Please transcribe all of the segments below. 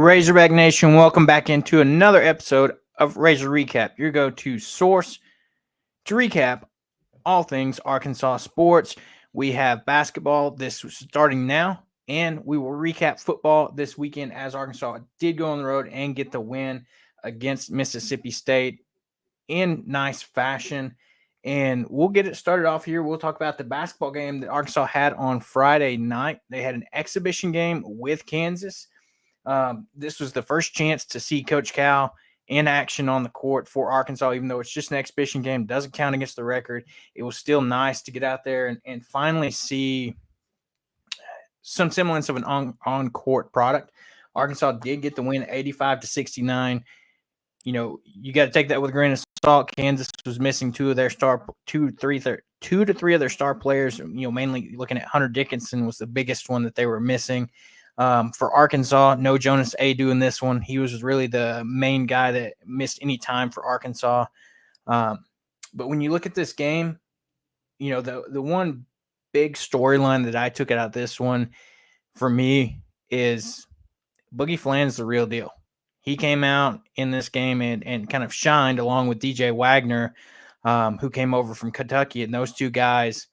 Razorback Nation, welcome back into another episode of Razor Recap, your go-to source to recap all things Arkansas sports. We have basketball this starting now, and we will recap football this weekend as Arkansas did go on the road and get the win against Mississippi State in nice fashion. And we'll get it started off here. We'll talk about the basketball game that Arkansas had on Friday night. They had an exhibition game with Kansas. This was the first chance to see Coach Cal in action on the court for Arkansas, even though it's just an exhibition game, doesn't count against the record. It was still nice to get out there and finally see some semblance of an on-court product. Arkansas did get the win 85-69. You know, you got to take that with a grain of salt. Kansas was missing two to three of their star players. You know, mainly looking at Hunter Dickinson was the biggest one that they were missing. For Arkansas, no Jonas Adu in this one. He was really the main guy that missed any time for Arkansas. But when you look at this game, you know, the one big storyline that I took out of this one for me is Boogie Fland's the real deal. He came out in this game and kind of shined along with DJ Wagner, who came over from Kentucky. And those two guys,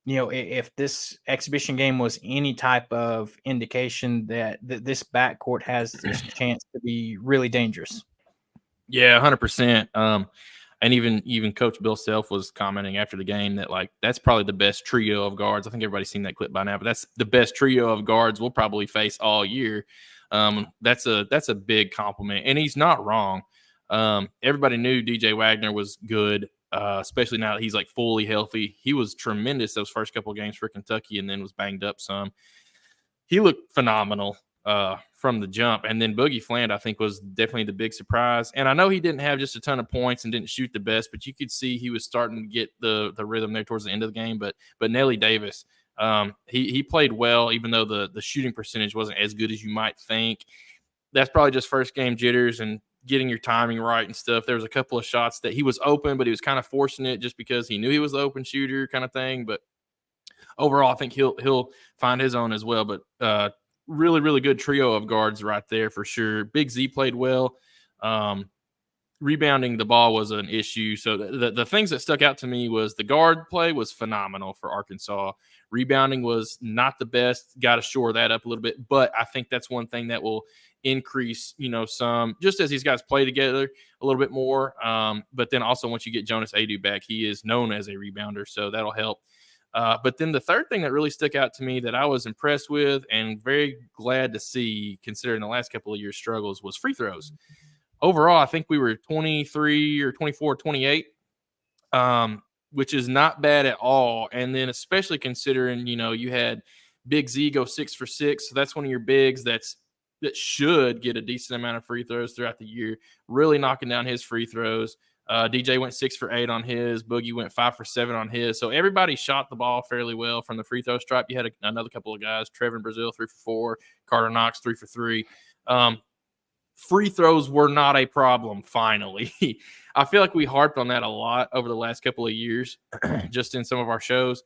you know, if this exhibition game was any type of indication that this backcourt has this chance to be really dangerous. Yeah, 100%. And even Coach Bill Self was commenting after the game that, like, that's probably the best trio of guards. I think everybody's seen that clip by now, but that's the best trio of guards we'll probably face all year. That's a big compliment, and he's not wrong. Everybody knew DJ Wagner was good, especially now that he's like fully healthy. He was tremendous those first couple of games for Kentucky, and then was banged up some. He looked phenomenal from the jump, and then Boogie Fland I think was definitely the big surprise. And I know he didn't have just a ton of points and didn't shoot the best, but you could see he was starting to get the rhythm there towards the end of the game. But Nelly Davis. He played well, even though the shooting percentage wasn't as good as you might think. That's probably just first game jitters and getting your timing right and stuff. There was a couple of shots that he was open, but he was kind of forcing it just because he knew he was the open shooter kind of thing. But overall, I think he'll find his own as well. But really, really good trio of guards right there for sure. Big Z played well. Rebounding the ball was an issue. So the things that stuck out to me was the guard play was phenomenal for Arkansas. Rebounding was not the best. Got to shore that up a little bit. But I think that's one thing that will increase, you know, some, just as these guys play together a little bit more. But then also once you get Jonas Adu back, he is known as a rebounder. So that'll help. But then the third thing that really stuck out to me that I was impressed with and very glad to see, considering the last couple of years' struggles, was free throws. Overall, I think we were 23 or 24, 28, which is not bad at all. And then especially considering, you know, you had Big Z go 6 for 6. So that's one of your bigs that should get a decent amount of free throws throughout the year, really knocking down his free throws. DJ went 6 for 8 on his. Boogie went 5 for 7 on his. So everybody shot the ball fairly well from the free throw stripe. You had another couple of guys, Trevin Brazil 3 for 4, Carter Knox 3 for 3. Free throws were not a problem, finally. I feel like we harped on that a lot over the last couple of years, just in some of our shows,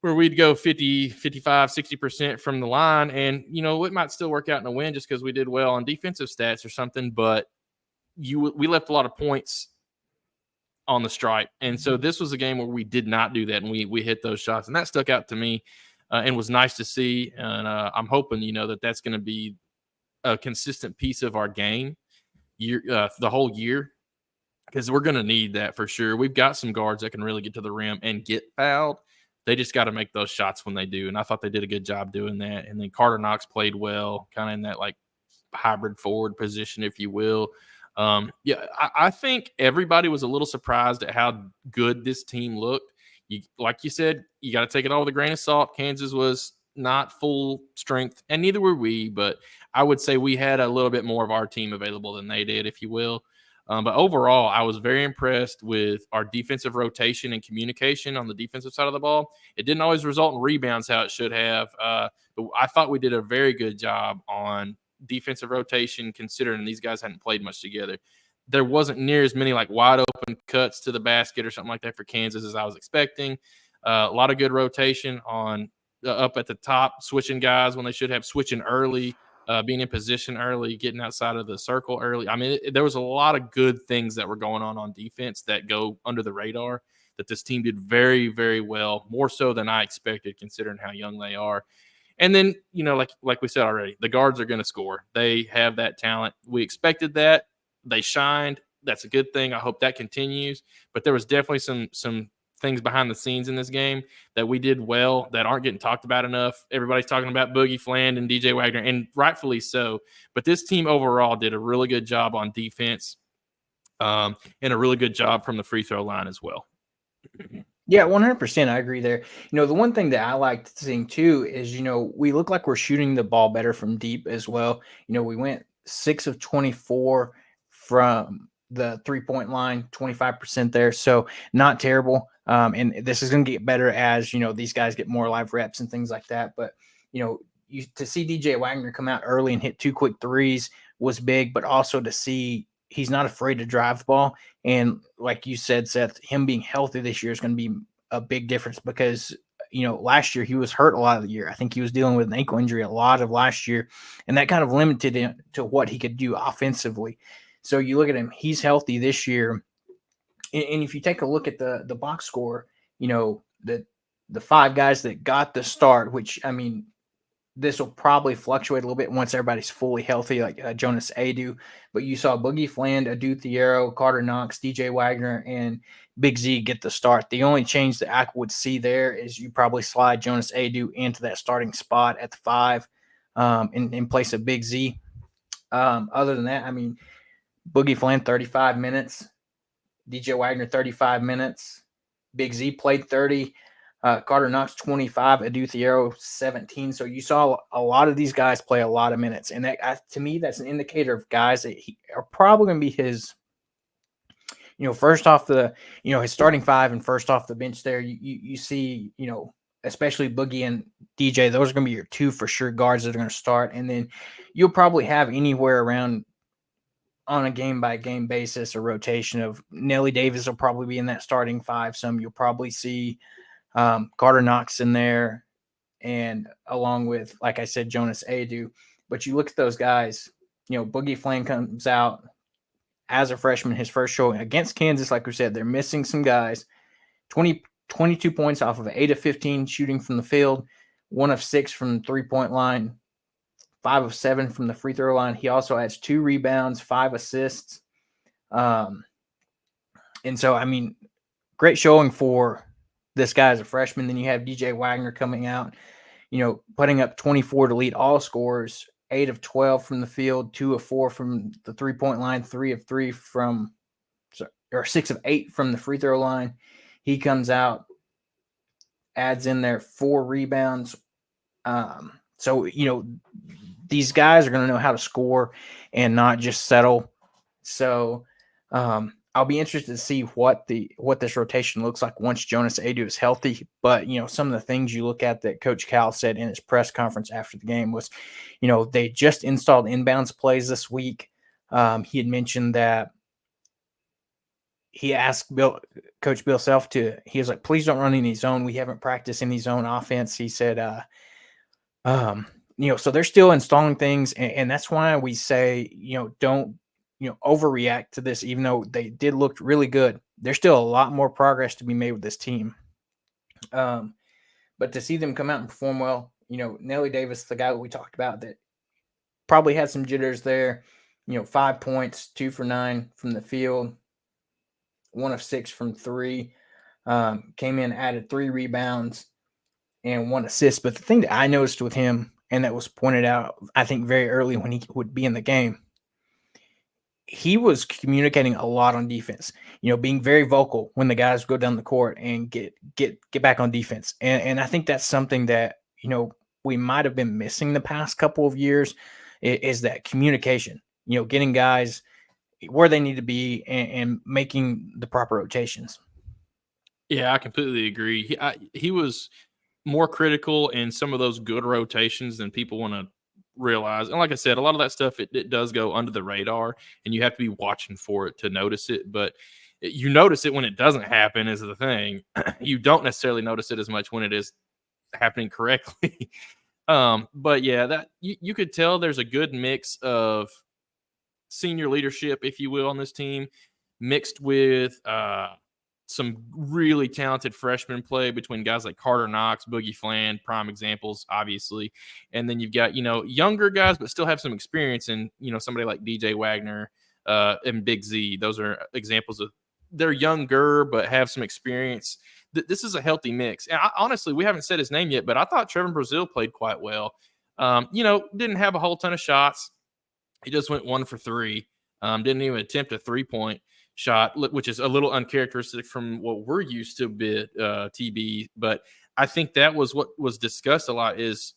where we'd go 50, 55, 60% from the line. And, you know, it might still work out in a win just because we did well on defensive stats or something, but we left a lot of points on the stripe. And so this was a game where we did not do that, and we hit those shots. And that stuck out to me and was nice to see. And I'm hoping, you know, that's going to be a consistent piece of our game the whole year, because we're going to need that for sure. We've got some guards that can really get to the rim and get fouled. They just got to make those shots when they do, and I thought they did a good job doing that. And then Carter Knox played well, kind of in that like hybrid forward position, if you will. I think everybody was a little surprised at how good this team looked. Like you said, you got to take it all with a grain of salt. Kansas was not full strength, and neither were we, but I would say we had a little bit more of our team available than they did, if you will. But overall, I was very impressed with our defensive rotation and communication on the defensive side of the ball. It didn't always result in rebounds how it should have, but I thought we did a very good job on defensive rotation, considering these guys hadn't played much together. There wasn't near as many like wide open cuts to the basket or something like that for Kansas as I was expecting. A lot of good rotation on up at the top, switching guys when they should have, switching early. being in position early, getting outside of the circle early. I mean, there was a lot of good things that were going on defense that go under the radar that this team did very, very well, more so than I expected considering how young they are. And then, like we said already, the guards are going to score. They have that talent. We expected that. They shined. That's a good thing. I hope that continues. But there was definitely some things behind the scenes in this game that we did well that aren't getting talked about enough. Everybody's talking about Boogie Fland and DJ Wagner, and rightfully so. But this team overall did a really good job on defense, and a really good job from the free throw line as well. Yeah, 100%. I agree there. The one thing that I like seeing too is, we look like we're shooting the ball better from deep as well. We went 6 of 24 from the 3-point line, 25% there. So not terrible. And this is going to get better as, these guys get more live reps and things like that. But, to see DJ Wagner come out early and hit 2 quick threes was big, but also to see he's not afraid to drive the ball. And like you said, Seth, him being healthy this year is going to be a big difference because, last year he was hurt a lot of the year. I think he was dealing with an ankle injury a lot of last year, and that kind of limited him to what he could do offensively. So you look at him, he's healthy this year. And if you take a look at the box score, the 5 guys that got the start, which, I mean, this will probably fluctuate a little bit once everybody's fully healthy, like Jonas Adu. But you saw Boogie Fland, Adu Thiero, Carter Knox, DJ Wagner, and Big Z get the start. The only change that I would see there is you probably slide Jonas Adu into that starting spot at the 5 in place of Big Z. Other than that, I mean, Boogie Fland, 35 minutes. DJ Wagner, 35 minutes. Big Z played 30. Carter Knox, 25. Adu Thiero, 17. So you saw a lot of these guys play a lot of minutes. And that, to me, that's an indicator of guys that are probably going to be his, first off his starting 5 and first off the bench there. You see, especially Boogie and DJ, those are going to be your 2 for sure guards that are going to start. And then you'll probably have anywhere around on a game-by-game basis a rotation of Nelly Davis will probably be in that starting 5. Some you'll probably see Carter Knox in there, and along with, like I said, Jonas Adu. But you look at those guys, Boogie Fland comes out as a freshman, his first showing against Kansas. Like we said, they're missing some guys. 22 points off of 8 of 15 shooting from the field, 1 of 6 from the 3-point line, 5 of 7 from the free throw line. He also has 2 rebounds, 5 assists. And so, I mean, great showing for this guy as a freshman. Then you have DJ Wagner coming out, putting up 24 to lead all scorers, 8 of 12 from the field, 2 of 4 from the 3-point line, 3 of 3 6 of 8 from the free throw line. He comes out, adds in there 4 rebounds. So, these guys are going to know how to score and not just settle. So, I'll be interested to see what this rotation looks like once Jonas Adu is healthy. But, some of the things you look at that Coach Cal said in his press conference after the game was, they just installed inbounds plays this week. He had mentioned that he asked Coach Bill Self he was like, please don't run any zone. We haven't practiced any zone offense. He said, so they're still installing things. And that's why we say, don't, overreact to this, even though they did look really good. There's still a lot more progress to be made with this team. But to see them come out and perform well, Nelly Davis, the guy that we talked about that probably had some jitters there, 5 points, 2 for 9 from the field, 1 of 6 from 3, came in, added 3 rebounds and 1 assist. But the thing that I noticed with him, and that was pointed out, I think, very early when he would be in the game, he was communicating a lot on defense, being very vocal when the guys go down the court and get back on defense. And I think that's something that, we might have been missing the past couple of years is that communication, getting guys where they need to be and making the proper rotations. Yeah, I completely agree. He was more critical in some of those good rotations than people want to realize. And like I said, a lot of that stuff, it does go under the radar, and you have to be watching for it to notice it. But you notice it when it doesn't happen is the thing. You don't necessarily notice it as much when it is happening correctly. But yeah, that you could tell there's a good mix of senior leadership, if you will, on this team, mixed with some really talented freshman play between guys like Carter Knox, Boogie Fland, prime examples, obviously. And then you've got, younger guys, but still have some experience in, somebody like DJ Wagner and Big Z. Those are examples of they're younger, but have some experience. This is a healthy mix. And honestly, we haven't said his name yet, but I thought Trevor Brazile played quite well. Didn't have a whole ton of shots. He just went 1 for 3. Didn't even attempt a 3-point shot, which is a little uncharacteristic from what we're used to, TB. But I think that was what was discussed a lot is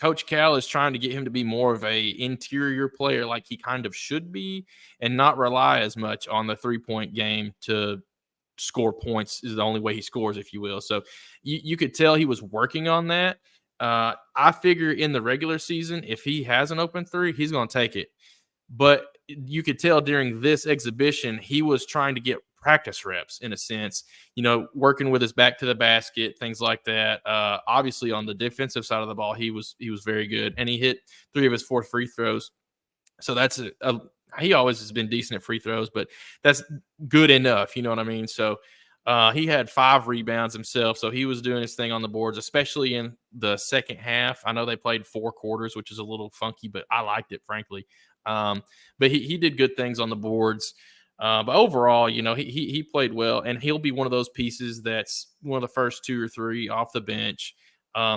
Coach Cal is trying to get him to be more of a interior player like he kind of should be and not rely as much on the 3-point game to score points is the only way he scores, if you will. So you could tell he was working on that. I figure in the regular season, if he has an open 3, he's going to take it. But you could tell during this exhibition, he was trying to get practice reps in a sense, working with his back to the basket, things like that. Obviously on the defensive side of the ball, he was very good, and he hit 3 of his 4 free throws. So that's he always has been decent at free throws, but that's good enough. You know what I mean? So he had 5 rebounds himself. So he was doing his thing on the boards, especially in the second half. I know they played 4 quarters, which is a little funky, but I liked it, frankly. But he did good things on the boards. But overall, he played well, and he'll be one of those pieces that's one of the first 2 or 3 off the bench.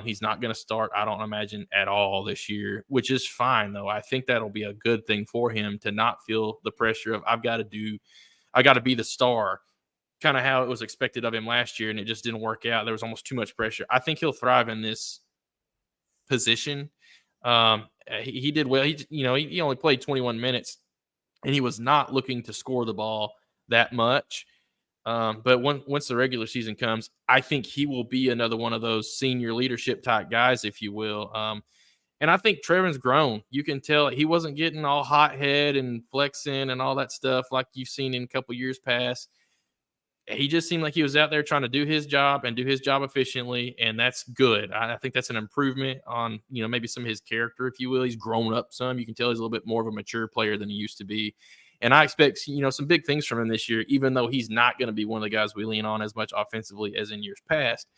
He's not going to start, I don't imagine, at all this year, which is fine, though. I think that'll be a good thing for him to not feel the pressure of, I got to be the star, kind of how it was expected of him last year, and it just didn't work out. There was almost too much pressure. I think he'll thrive in this position. He did well. He only played 21 minutes, and he was not looking to score the ball that much. But once the regular season comes, I think he will be another one of those senior leadership type guys, if you will. And I think Trevor's grown. You can tell he wasn't getting all hot head and flexing and all that stuff like you've seen in a couple years past. He just seemed like he was out there trying to do his job and do his job efficiently, and that's good. I think that's an improvement on, maybe some of his character, if you will. He's grown up some. You can tell he's a little bit more of a mature player than he used to be. And I expect, some big things from him this year, even though he's not going to be one of the guys we lean on as much offensively as in years past.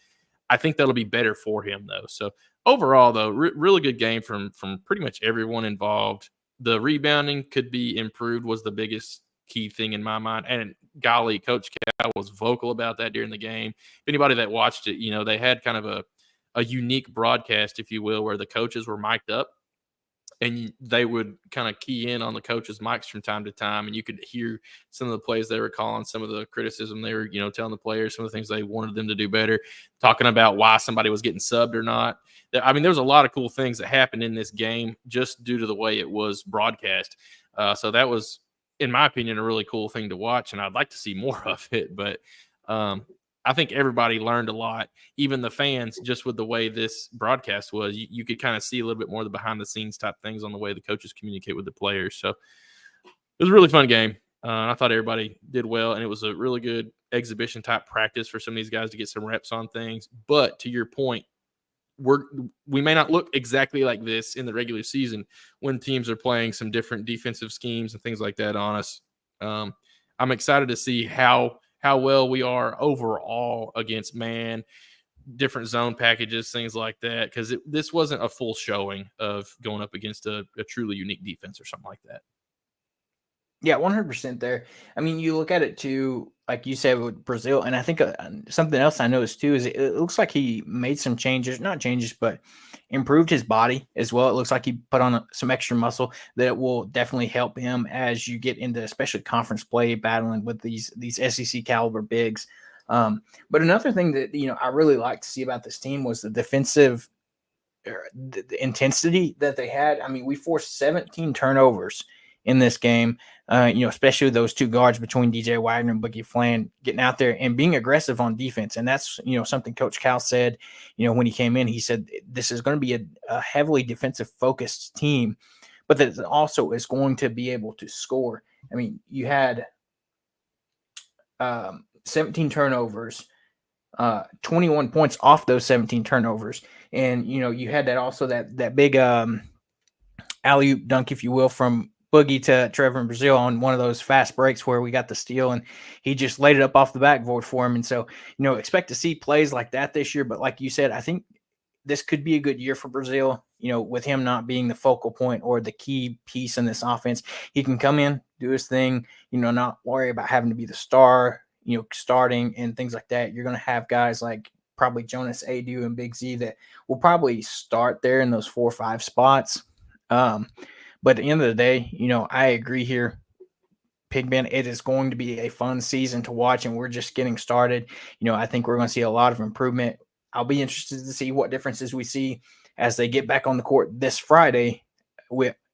I think that'll be better for him, though. So overall, though, really good game from pretty much everyone involved. The rebounding could be improved was the biggest key thing in my mind. And golly, Coach Cal was vocal about that during the game. If anybody that watched it, they had kind of a unique broadcast, if you will, where the coaches were mic'd up. And they would kind of key in on the coaches' mics from time to time, and you could hear some of the plays they were calling, some of the criticism they were, telling the players, some of the things they wanted them to do better, talking about why somebody was getting subbed or not. I mean, there was a lot of cool things that happened in this game just due to the way it was broadcast. So that was, in my opinion, a really cool thing to watch, and I'd like to see more of it. But I think everybody learned a lot, even the fans, just with the way this broadcast was. You could kind of see a little bit more of the behind-the-scenes type things on the way the coaches communicate with the players. So it was a really fun game. I thought everybody did well, and it was a really good exhibition-type practice for some of these guys to get some reps on things. But to your point, we may not look exactly like this in the regular season when teams are playing some different defensive schemes and things like that on us. I'm excited to see how well we are overall against man, different zone packages, things like that, because this wasn't a full showing of going up against a truly unique defense or something like that. Yeah, 100% there. I mean, you look at it too, like you said with Brazile, and I think something else I noticed too is it looks like he made some changes, not changes, but improved his body as well. It looks like he put on some extra muscle that will definitely help him as you get into especially conference play, battling with these SEC caliber bigs. But another thing that I really liked to see about this team was the defensive the intensity that they had. I mean, we forced 17 turnovers in this game, especially those 2 guards between DJ Wagner and Boogie Fland getting out there and being aggressive on defense. And that's, something Coach Cal said, when he came in, he said, this is going to be a heavily defensive focused team, but that also is going to be able to score. I mean, you had 17 turnovers. 21 points off those 17 turnovers. And, you had that also that big alley-oop dunk, if you will, from Boogie to Trevor in Brazil on one of those fast breaks where we got the steal and he just laid it up off the backboard for him. And so, expect to see plays like that this year. But like you said, I think this could be a good year for Brazil, with him not being the focal point or the key piece in this offense. He can come in, do his thing, not worry about having to be the star, starting and things like that. You're going to have guys like probably Jonas Adu and Big Z that will probably start there in those 4 or 5 spots. But at the end of the day, I agree here. Pigman, it is going to be a fun season to watch, and we're just getting started. I think we're going to see a lot of improvement. I'll be interested to see what differences we see as they get back on the court this Friday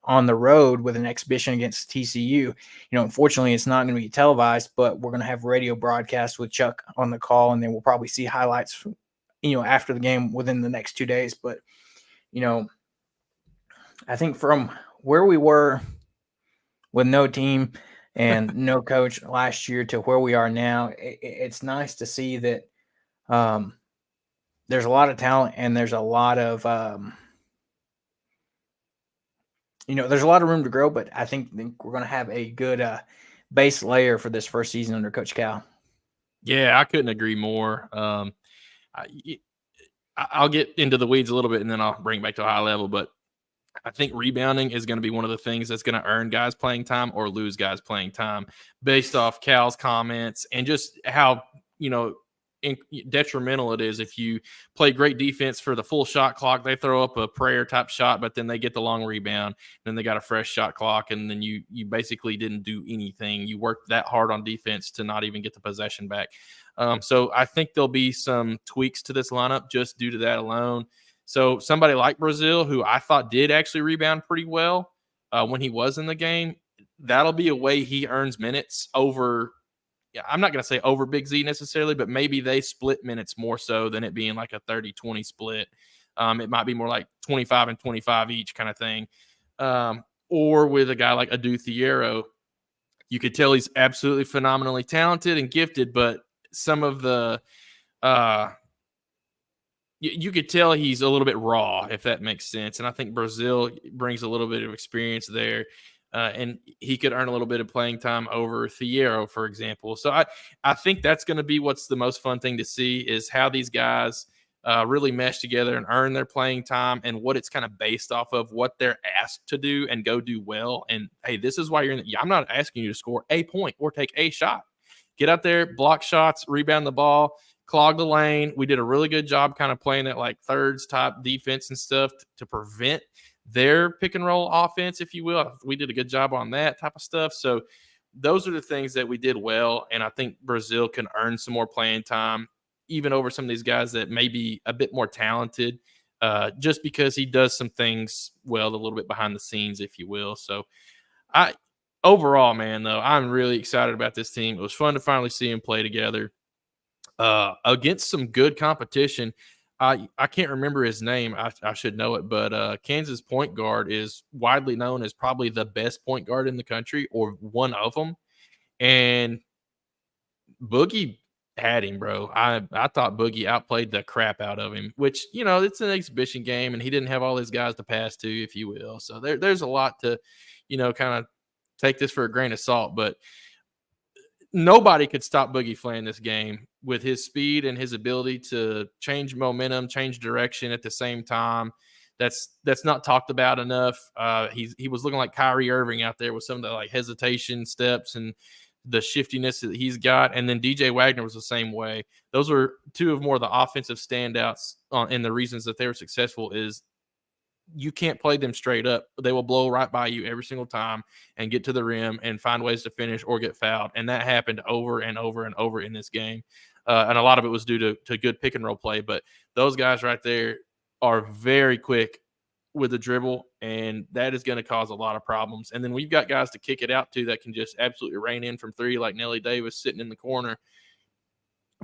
on the road with an exhibition against TCU. Unfortunately, it's not going to be televised, but we're going to have radio broadcast with Chuck on the call, and then we'll probably see highlights, after the game within the next 2 days. But, I think from where we were with no team and no coach last year to where we are now, it's nice to see that there's a lot of talent and there's a lot of there's a lot of room to grow, but I think we're going to have a good base layer for this first season under Coach Cal. Yeah, I couldn't agree more. I'll get into the weeds a little bit and then I'll bring it back to a high level, but I think rebounding is going to be one of the things that's going to earn guys playing time or lose guys playing time based off Cal's comments and just how, detrimental it is if you play great defense for the full shot clock. They throw up a prayer type shot, but then they get the long rebound. Then they got a fresh shot clock, and then you basically didn't do anything. You worked that hard on defense to not even get the possession back. So I think there'll be some tweaks to this lineup just due to that alone. So somebody like Brazil, who I thought did actually rebound pretty well when he was in the game, that'll be a way he earns minutes over. Yeah, I'm not going to say over Big Z necessarily, but maybe they split minutes more so than it being like a 30-20 split. It might be more like 25 and 25 each kind of thing. Or with a guy like Adu Thiero, you could tell he's absolutely phenomenally talented and gifted, but some of the you could tell he's a little bit raw, if that makes sense. And I think Brazil brings a little bit of experience there. And he could earn a little bit of playing time over Thiero, for example. So I think that's going to be what's the most fun thing to see is how these guys really mesh together and earn their playing time and what it's kind of based off of what they're asked to do and go do well. And, hey, this is why I'm not asking you to score a point or take a shot. Get out there, block shots, rebound the ball, clog the lane. We did a really good job kind of playing that like thirds type defense and stuff to prevent their pick and roll offense, if you will. We did a good job on that type of stuff. So those are the things that we did well. And I think Brazil can earn some more playing time, even over some of these guys that may be a bit more talented, just because he does some things well, a little bit behind the scenes, if you will. So overall, man, though, I'm really excited about this team. It was fun to finally see them play together against some good competition. I can't remember his name. I should know it, but Kansas point guard is widely known as probably the best point guard in the country or one of them. And Boogie had him, bro. I thought Boogie outplayed the crap out of him, which, it's an exhibition game and he didn't have all his guys to pass to, if you will. So there's a lot to, kind of take this for a grain of salt, but nobody could stop Boogie Flan this game with his speed and his ability to change momentum, change direction at the same time. That's not talked about enough. He was looking like Kyrie Irving out there with some of the like hesitation steps and the shiftiness that he's got. And then DJ Wagner was the same way. Those were two of more of the offensive standouts and the reasons that they were successful is you can't play them straight up. They will blow right by you every single time and get to the rim and find ways to finish or get fouled. And that happened over and over and over in this game. And a lot of it was due to good pick and roll play. But those guys right there are very quick with the dribble, and that is going to cause a lot of problems. And then we've got guys to kick it out to that can just absolutely rain in from three, like Nelly Davis sitting in the corner.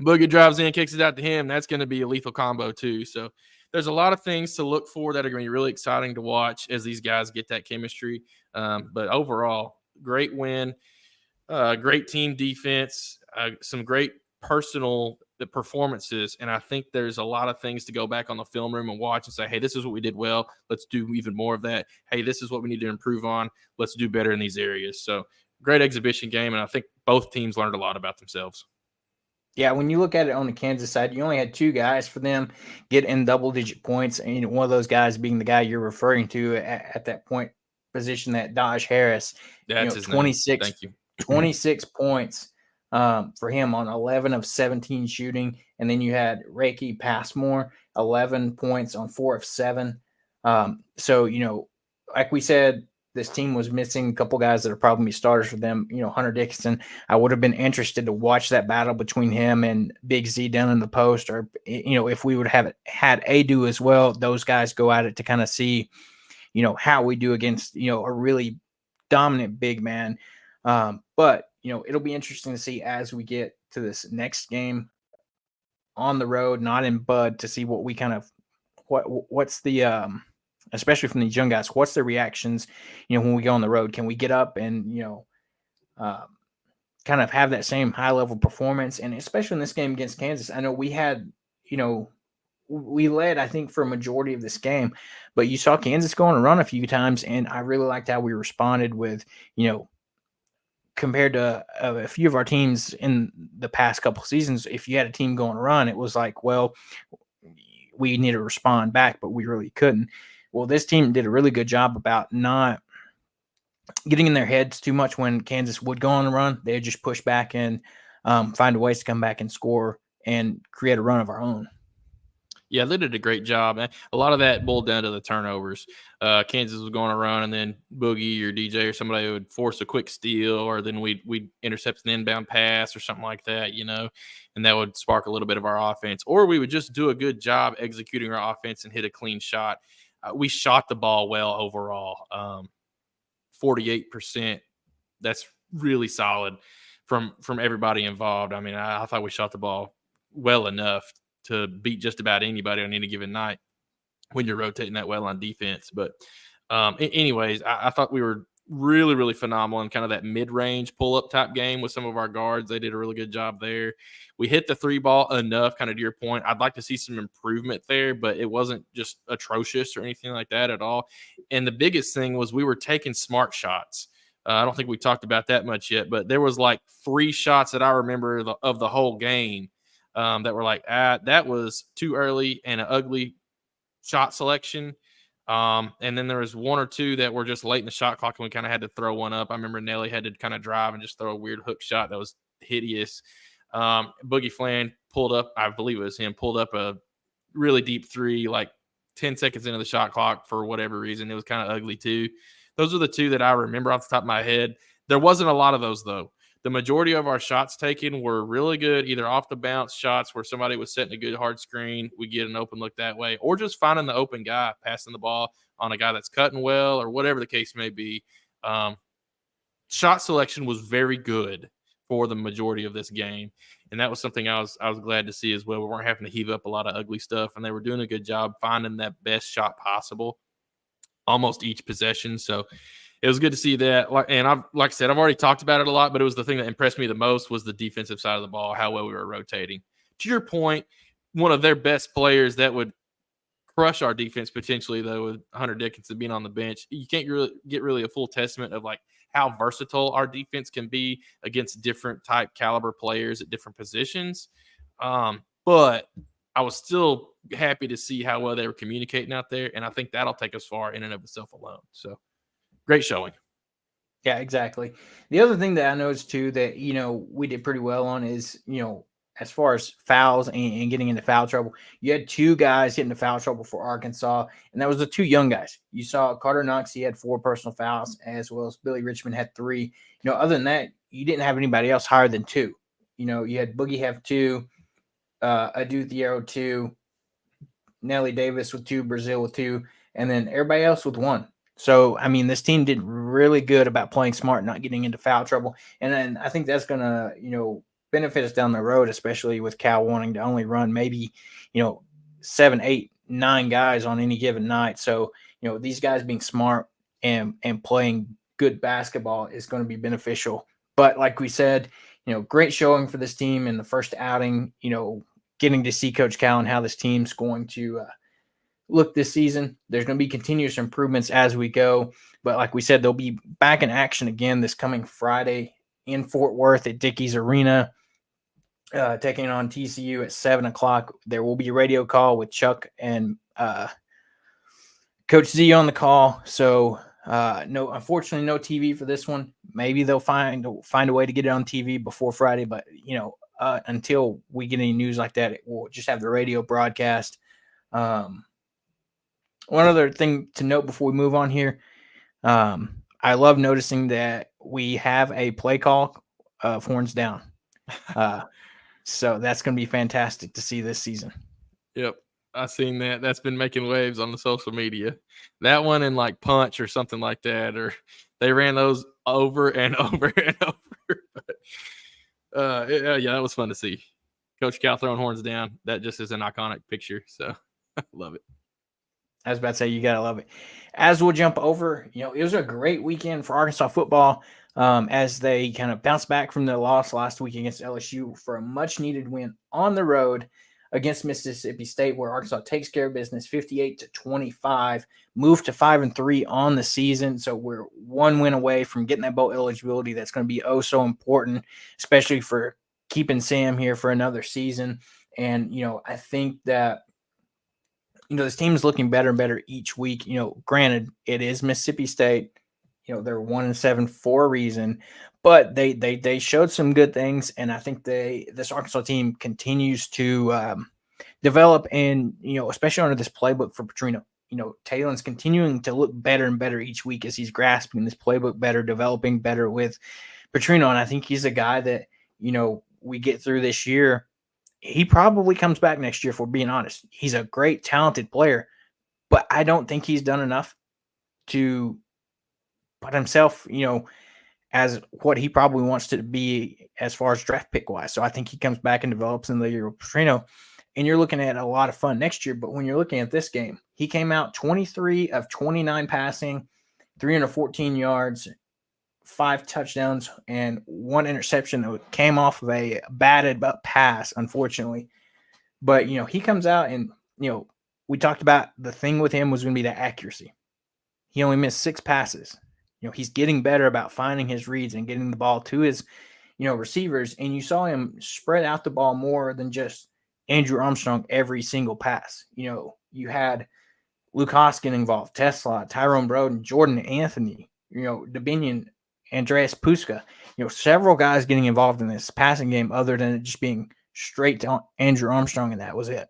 Boogie drives in, kicks it out to him. That's going to be a lethal combo too. So there's a lot of things to look for that are going to be really exciting to watch as these guys get that chemistry. But overall, great win, great team defense, some great personal the performances. And I think there's a lot of things to go back on the film room and watch and say, hey, this is what we did well. Let's do even more of that. Hey, this is what we need to improve on. Let's do better in these areas. So great exhibition game. And I think both teams learned a lot about themselves. Yeah, when you look at it on the Kansas side, you only had 2 guys for them get in double-digit points, and one of those guys being the guy you're referring to at that point position, that Dodge Harris. That's his 26, name. Thank you. 26 points for him on 11 of 17 shooting, and then you had Reiki Passmore, 11 points on 4 of 7. So, like we said, this team was missing a couple guys that are probably starters for them. Hunter Dickinson, I would have been interested to watch that battle between him and Big Z down in the post, or, if we would have had Adu as well, those guys go at it to kind of see, how we do against, a really dominant big man. But, it'll be interesting to see as we get to this next game on the road, not in Bud, to see what we kind of, what's the, especially from these young guys, what's their reactions, when we go on the road? Can we get up and, kind of have that same high level performance? And especially in this game against Kansas, I know we had, we led, I think, for a majority of this game, but you saw Kansas go on a run a few times, and I really liked how we responded with, compared to a few of our teams in the past couple of seasons. If you had a team going to run, it was like, well, we need to respond back, but we really couldn't. Well, this team did a really good job about not getting in their heads too much when Kansas would go on a run. They would just push back and find ways to come back and score and create a run of our own. Yeah, they did a great job. A lot of that boiled down to the turnovers. Kansas was going to run, and then Boogie or DJ or somebody would force a quick steal, or then we'd intercept an inbound pass or something like that, and that would spark a little bit of our offense. Or we would just do a good job executing our offense and hit a clean shot. We shot the ball well overall, 48%. That's really solid from everybody involved. I mean, I thought we shot the ball well enough to beat just about anybody on any given night when you're rotating that well on defense. But anyways, I thought we were really, really phenomenal in kind of that mid-range pull-up type game with some of our guards. They did a really good job there. We hit the 3-ball enough, kind of to your point. I'd like to see some improvement there, but it wasn't just atrocious or anything like that at all. And the biggest thing was we were taking smart shots. I don't think we talked about that much yet, but there was like 3 shots that I remember of the whole game that were like, that was too early and an ugly shot selection. And then there was 1 or 2 that were just late in the shot clock, and we kind of had to throw one up. I remember Nelly had to kind of drive and just throw a weird hook shot that was hideous. Boogie Flan pulled up, I believe it was him, pulled up a really deep 3, like 10 seconds into the shot clock for whatever reason. It was kind of ugly too. Those are the 2 that I remember off the top of my head. There wasn't a lot of those though. The majority of our shots taken were really good, either off the bounce shots where somebody was setting a good hard screen, we get an open look that way, or just finding the open guy, passing the ball on a guy that's cutting well, or whatever the case may be. Shot selection was very good for the majority of this game, and that was something I was glad to see as well. We weren't having to heave up a lot of ugly stuff, and they were doing a good job finding that best shot possible almost each possession. So it was good to see that. And like I said, I've already talked about it a lot, but it was the thing that impressed me the most was the defensive side of the ball, how well we were rotating. To your point, one of their best players that would crush our defense potentially, though, with Hunter Dickinson being on the bench, you can't really get a full testament of like how versatile our defense can be against different type caliber players at different positions. But I was still happy to see how well they were communicating out there, and I think that'll take us far in and of itself alone. So great showing. Yeah, exactly. The other thing that I noticed too that, we did pretty well on is, as far as fouls and getting into foul trouble, you had 2 guys getting into foul trouble for Arkansas, and that was the 2 young guys. You saw Carter Knox, he had 4 personal fouls, as well as Billy Richmond had 3. Other than that, you didn't have anybody else higher than 2. You had Boogie have 2, Adu Thiero 2, Nelly Davis with 2, Brazil with 2, and then everybody else with 1. So, I mean, this team did really good about playing smart, not getting into foul trouble. And then I think that's going to, benefit us down the road, especially with Cal wanting to only run maybe, 7, 8, 9 guys on any given night. So, these guys being smart and playing good basketball is going to be beneficial. But like we said, great showing for this team in the first outing. Getting to see Coach Cal and how this team's going to look this season. There's going to be continuous improvements as we go. But like we said, they'll be back in action again this coming Friday in Fort Worth at Dickies Arena, taking on TCU at 7 o'clock. There will be a radio call with Chuck and Coach Z on the call. So unfortunately, no TV for this one. Maybe they'll find a way to get it on TV before Friday. But until we get any news like that, we'll just have the radio broadcast. One other thing to note before we move on here, I love noticing that we have a play call of horns down. So that's going to be fantastic to see this season. Yep. I seen that. That's been making waves on the social media. That one and like punch or something like that, or they ran those over and over and over. But yeah, that was fun to see. Coach Cal throwing horns down. That just is an iconic picture. So I love it. I was about to say, you got to love it. As we'll jump over, it was a great weekend for Arkansas football as they kind of bounced back from their loss last week against LSU for a much-needed win on the road against Mississippi State, where Arkansas takes care of business 58-25, moved to 5-3 on the season. So we're one win away from getting that bowl eligibility. That's going to be so important, especially for keeping Sam here for another season. And, I think that this team is looking better and better each week. Granted, it is Mississippi State. They're 1-7 for a reason, but they showed some good things, and I think this Arkansas team continues to develop, and especially under this playbook for Petrino. Taylon's continuing to look better and better each week as he's grasping this playbook better, developing better with Petrino, and I think he's a guy that we get through this year. He probably comes back next year, if we're being honest. He's a great, talented player, but I don't think he's done enough to put himself, as what he probably wants to be as far as draft pick wise. So I think he comes back and develops in the year with Petrino, and you're looking at a lot of fun next year. But when you're looking at this game, he came out 23 of 29 passing, 314 yards, 5 touchdowns, and 1 interception that came off of a batted pass, unfortunately. But, he comes out and, we talked about the thing with him was going to be the accuracy. He only missed 6 passes. He's getting better about finding his reads and getting the ball to his, receivers. And you saw him spread out the ball more than just Andrew Armstrong every single pass. You had Luke Hoskin involved, Tesla, Tyrone Broden, Jordan Anthony, Dominion, Andreas Puska, several guys getting involved in this passing game other than it just being straight to Andrew Armstrong, and that was it.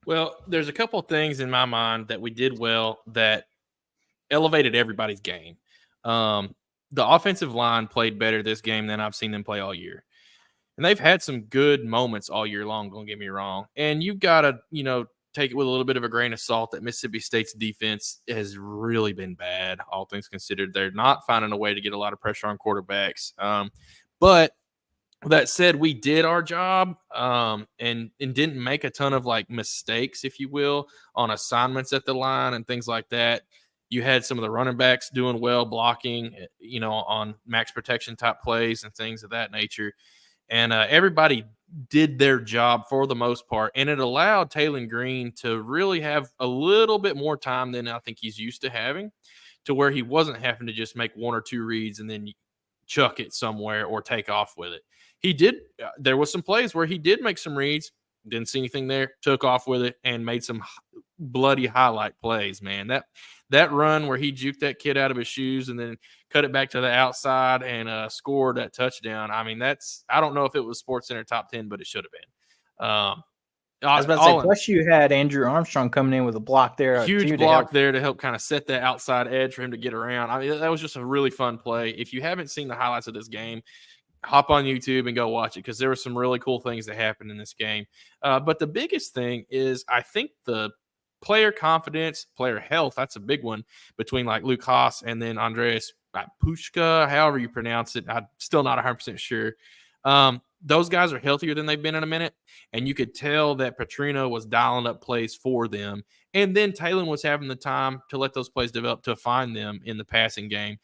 Well, there's a couple of things in my mind that we did well that elevated everybody's game. The offensive line played better this game than I've seen them play all year. And they've had some good moments all year long, don't get me wrong. And you've got to, take it with a little bit of a grain of salt that Mississippi State's defense has really been bad, all things considered. They're not finding a way to get a lot of pressure on quarterbacks. But that said, we did our job and didn't make a ton of mistakes, if you will, on assignments at the line and things like that. You had some of the running backs doing well, blocking, on max protection type plays and things of that nature. And everybody did their job for the most part. And it allowed Taylon Green to really have a little bit more time than I think he's used to having, to where he wasn't having to just make 1 or 2 reads and then chuck it somewhere or take off with it. He did. There was some plays where he did make some reads, didn't see anything there, took off with it, and made some bloody highlight plays, man. That run where he juked that kid out of his shoes and then cut it back to the outside and scored that touchdown. I mean, I don't know if it was SportsCenter top 10, but it should have been. I was about to say, plus you had Andrew Armstrong coming in with a block there. Huge block there to help kind of set that outside edge for him to get around. I mean, that was just a really fun play. If you haven't seen the highlights of this game, hop on YouTube and go watch it, because there were some really cool things that happened in this game. But the biggest thing is, I think the player confidence, player health, that's a big one between Luke Haas and then Andreas Pushka, however you pronounce it. I'm still not 100% sure. Those guys are healthier than they've been in a minute, and you could tell that Petrino was dialing up plays for them. And then Taylon was having the time to let those plays develop to find them in the passing game.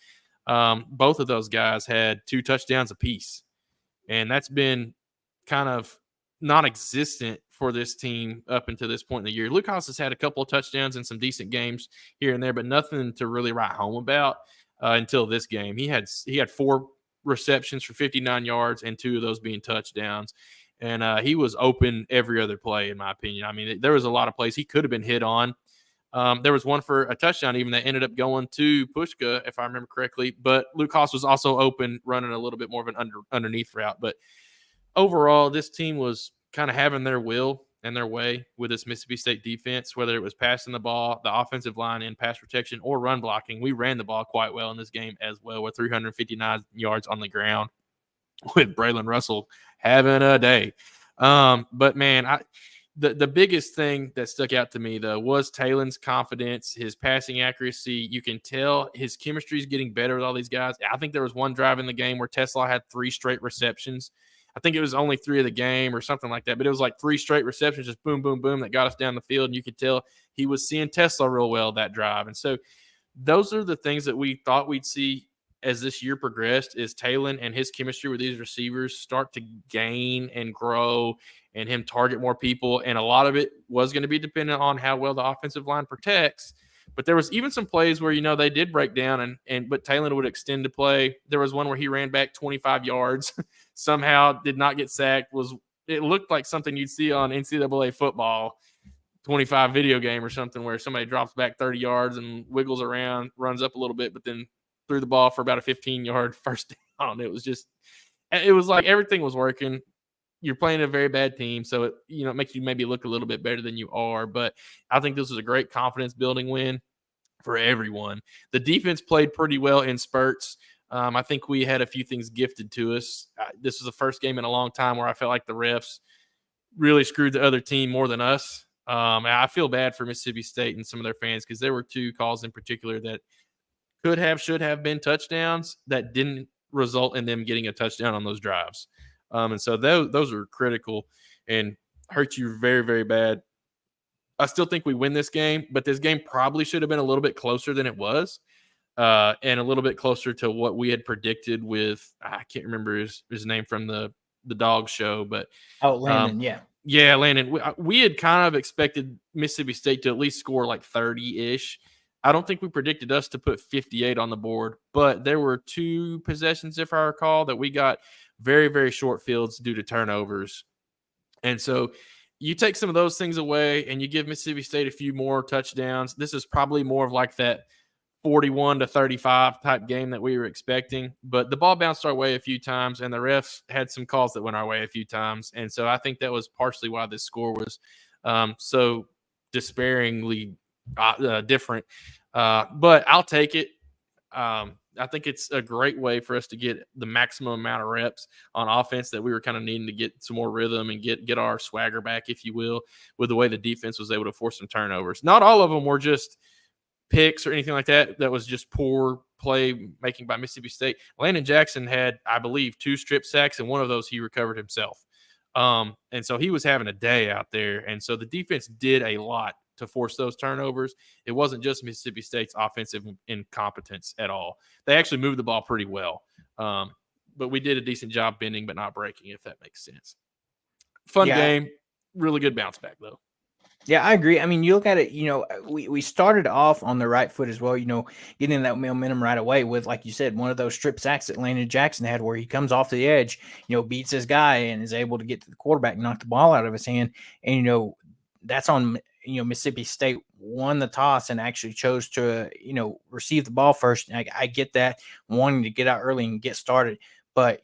Both of those guys had 2 touchdowns apiece. And that's been kind of non-existent for this team up until this point in the year. Luke Haas has had a couple of touchdowns and some decent games here and there, but nothing to really write home about until this game. He had 4 receptions for 59 yards and 2 of those being touchdowns. And he was open every other play, in my opinion. I mean, there was a lot of plays he could have been hit on. There was one for a touchdown even that ended up going to Pushka, if I remember correctly. But Luke Haas was also open, running a little bit more of an underneath route. But overall, this team was kind of having their will and their way with this Mississippi State defense, whether it was passing the ball, the offensive line in pass protection, or run blocking. We ran the ball quite well in this game as well, with 359 yards on the ground, with Braylon Russell having a day. But man, the biggest thing that stuck out to me though was Taylon's confidence, his passing accuracy. You can tell his chemistry is getting better with all these guys. I think there was one drive in the game where Tesla had 3 straight receptions. I think it was only 3 of the game or something like that, but it was like 3 straight receptions, just boom, boom, boom, that got us down the field. And you could tell he was seeing Tesla real well that drive. And so those are the things that we thought we'd see as this year progressed, is Talon and his chemistry with these receivers start to gain and grow, and him target more people. And a lot of it was going to be dependent on how well the offensive line protects. But there was even some plays where, they did break down, but Talon would extend the play. There was one where he ran back 25 yards, somehow did not get sacked. It looked like something you'd see on NCAA football 25 video game or something, where somebody drops back 30 yards and wiggles around, runs up a little bit, but then threw the ball for about a 15-yard first down. It was like everything was working. You're playing a very bad team, so it makes you maybe look a little bit better than you are. But I think this was a great confidence building win for everyone. The defense played pretty well in spurts. I think we had a few things gifted to us. This was the first game in a long time where I felt like the refs really screwed the other team more than us. And I feel bad for Mississippi State and some of their fans, because there were 2 calls in particular that should have been touchdowns that didn't result in them getting a touchdown on those drives. And so those are critical and hurt you very, very bad. I still think we win this game, but this game probably should have been a little bit closer than it was, and a little bit closer to what we had predicted with, I can't remember his name from the dog show, but Landon, yeah, Landon. We had kind of expected Mississippi State to at least score like 30-ish. I don't think we predicted us to put 58 on the board, but there were 2 possessions, if I recall, that we got very, very short fields due to turnovers. And so you take some of those things away and you give Mississippi State a few more touchdowns. This is probably more of like that 41-35 type game that we were expecting, but the ball bounced our way a few times and the refs had some calls that went our way a few times. And so I think that was partially why this score was so despairingly different. But I'll take it. I think it's a great way for us to get the maximum amount of reps on offense that we were kind of needing to get some more rhythm and get our swagger back, if you will, with the way the defense was able to force some turnovers. Not all of them were just picks or anything like that. That was just poor play making by Mississippi State. Landon Jackson had, I believe, 2 strip sacks, and one of those he recovered himself. And so he was having a day out there. And so the defense did a lot to force those turnovers. It wasn't just Mississippi State's offensive incompetence at all. They actually moved the ball pretty well. But we did a decent job bending but not breaking, if that makes sense. Fun game. Really good bounce back, though. Yeah, I agree. I mean, you look at it, we started off on the right foot as well, getting that momentum right away with, like you said, one of those strip sacks that Landon Jackson had where he comes off the edge, beats his guy and is able to get to the quarterback, knock the ball out of his hand. And, that's on, Mississippi State won the toss and actually chose to, receive the ball first. And I get that, wanting to get out early and get started. But,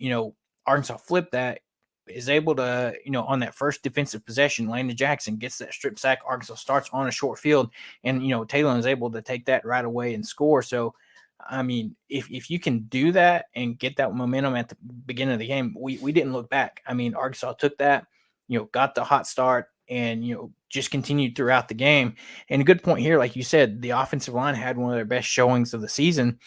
Arkansas flipped that, is able to, on that first defensive possession, Landon Jackson gets that strip sack. Arkansas starts on a short field, and, Taylor is able to take that right away and score. So, I mean, if you can do that and get that momentum at the beginning of the game, we didn't look back. I mean, Arkansas took that, got the hot start and, just continued throughout the game. And a good point here, like you said, the offensive line had one of their best showings of the season,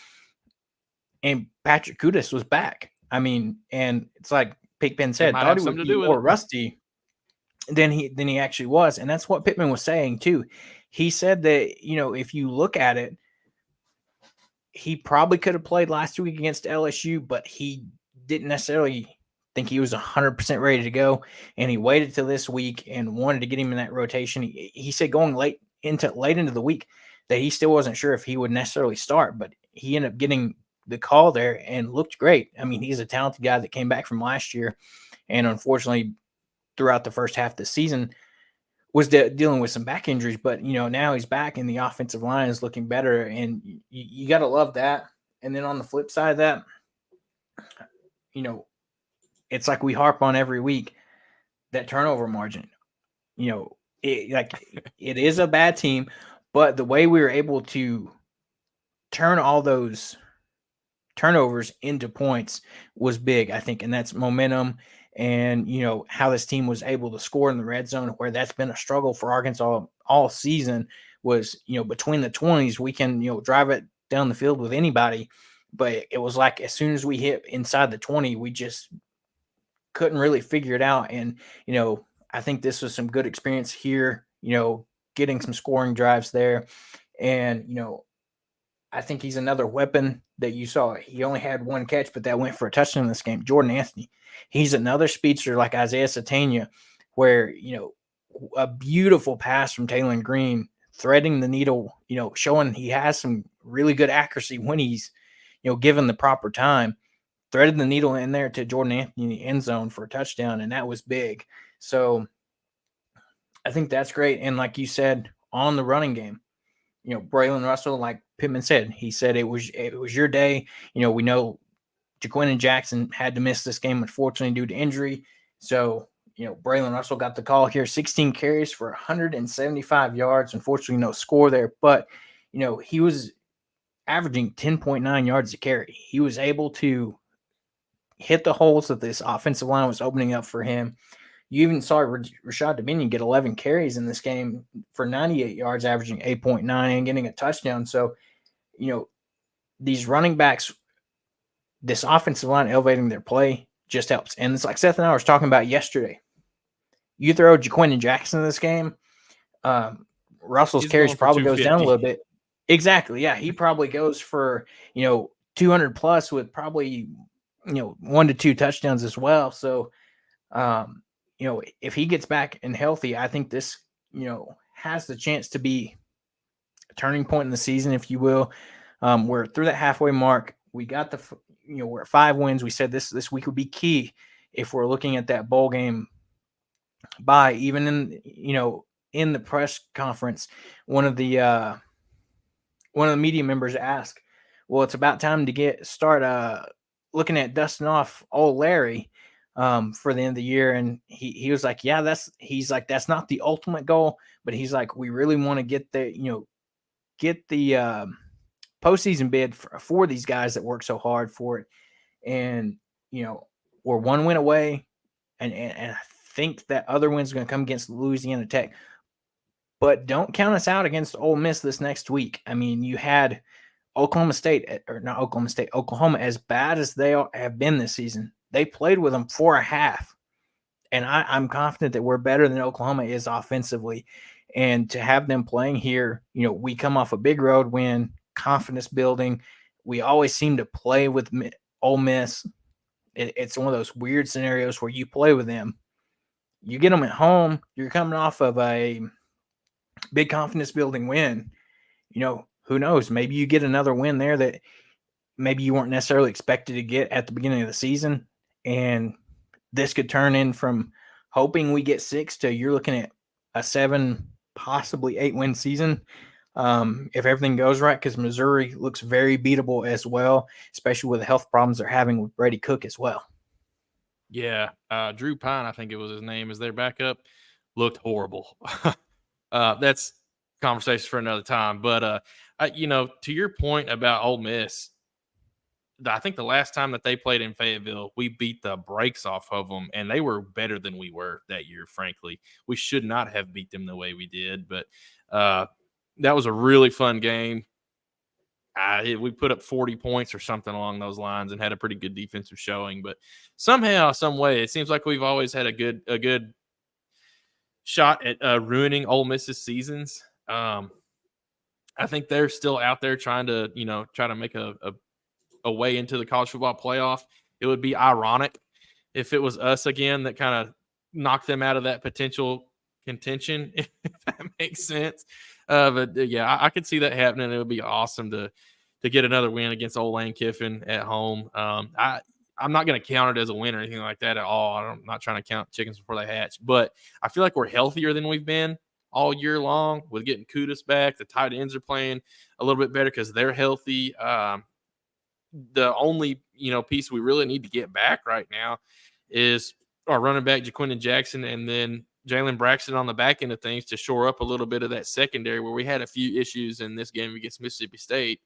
and Patrick Kudus was back. I mean, and it's like Pittman said, thought he would be more rusty than he actually was. And that's what Pittman was saying too. He said that, if you look at it, he probably could have played last week against LSU, but he didn't necessarily think he was 100% ready to go, and he waited till this week and wanted to get him in that rotation. He said going late into the week that he still wasn't sure if he would necessarily start, but he ended up getting the call there and looked great. I mean, he's a talented guy that came back from last year, and unfortunately, throughout the first half of the season, was dealing with some back injuries. But now he's back, and the offensive line is looking better, and you got to love that. And then on the flip side of that, it's like we harp on every week, that turnover margin. It is a bad team, but the way we were able to turn all those turnovers into points was big, I think, and that's momentum. And how this team was able to score in the red zone, where that's been a struggle for Arkansas all season, was between the 20s we can drive it down the field with anybody, but it was like as soon as we hit inside the 20, we just couldn't really figure it out. And I think this was some good experience here, getting some scoring drives there. And I think he's another weapon that you saw. He only had one catch, but that went for a touchdown in this game. Jordan Anthony. He's another speedster like Isaiah Satania, where, a beautiful pass from Taylor Green, threading the needle, showing he has some really good accuracy when he's, given the proper time. Threaded the needle in there to Jordan Anthony in the end zone for a touchdown, and that was big. So I think that's great. And like you said, on the running game, Braylon Russell, like Pittman said, he said it was your day. We know Jaquin and Jackson had to miss this game, unfortunately, due to injury. So, Braylon Russell got the call here, 16 carries for 175 yards. Unfortunately, no score there, but, he was averaging 10.9 yards a carry. He was able to hit the holes that this offensive line was opening up for him. You even saw Rashad Dominion get 11 carries in this game for 98 yards, averaging 8.9 and getting a touchdown. So, these running backs, this offensive line elevating their play just helps. And it's like Seth and I was talking about yesterday. You throw Jaquin and Jackson in this game, Russell's carries probably goes down a little bit. Exactly. Yeah. He probably goes for, 200 plus with probably, 1 to 2 touchdowns as well. So, if he gets back and healthy, I think this, has the chance to be a turning point in the season, if you will. We're through that halfway mark. We got we're at 5 wins. We said this week would be key if we're looking at that bowl game bye. Even in the press conference, one of the media members asked, well, it's about time to start looking at dusting off old Larry for the end of the year. And he was like, yeah, that's not the ultimate goal, but he's like, we really want to get the postseason bid for these guys that work so hard for it. And, we're 1 win away, and I think that other win's going to come against Louisiana Tech. But don't count us out against Ole Miss this next week. I mean, you had Oklahoma, as bad as they have been this season. They played with them for a half. And I'm confident that we're better than Oklahoma is offensively. And to have them playing here, we come off a big road win, confidence building. We always seem to play with Ole Miss. It's one of those weird scenarios where you play with them. You get them at home, you're coming off of a big confidence building win. Who knows? Maybe you get another win there that maybe you weren't necessarily expected to get at the beginning of the season. And this could turn in from hoping we get 6 to you're looking at a 7, possibly 8 win season. If everything goes right, because Missouri looks very beatable as well, especially with the health problems they're having with Brady Cook as well. Yeah. Drew Pine, I think it was his name, as their backup, looked horrible. That's conversation for another time. But, to your point about Ole Miss, I think the last time that they played in Fayetteville, we beat the brakes off of them, and they were better than we were that year, frankly. We should not have beat them the way we did, but that was a really fun game. We put up 40 points or something along those lines and had a pretty good defensive showing. But somehow, some way, it seems like we've always had a good shot at ruining Ole Miss's seasons. I think they're still out there trying to make a way into the college football playoff. It would be ironic if it was us again that kind of knocked them out of that potential contention, if that makes sense. But yeah, I could see that happening. It would be awesome to get another win against old Lane Kiffin at home. I'm not going to count it as a win or anything like that at all. I'm not trying to count chickens before they hatch, but I feel like we're healthier than we've been all year long with getting Kudus back. The tight ends are playing a little bit better because they're healthy. The only piece we really need to get back right now is our running back Jaquindon Jackson, and then Jalen Braxton on the back end of things to shore up a little bit of that secondary where we had a few issues in this game against Mississippi State.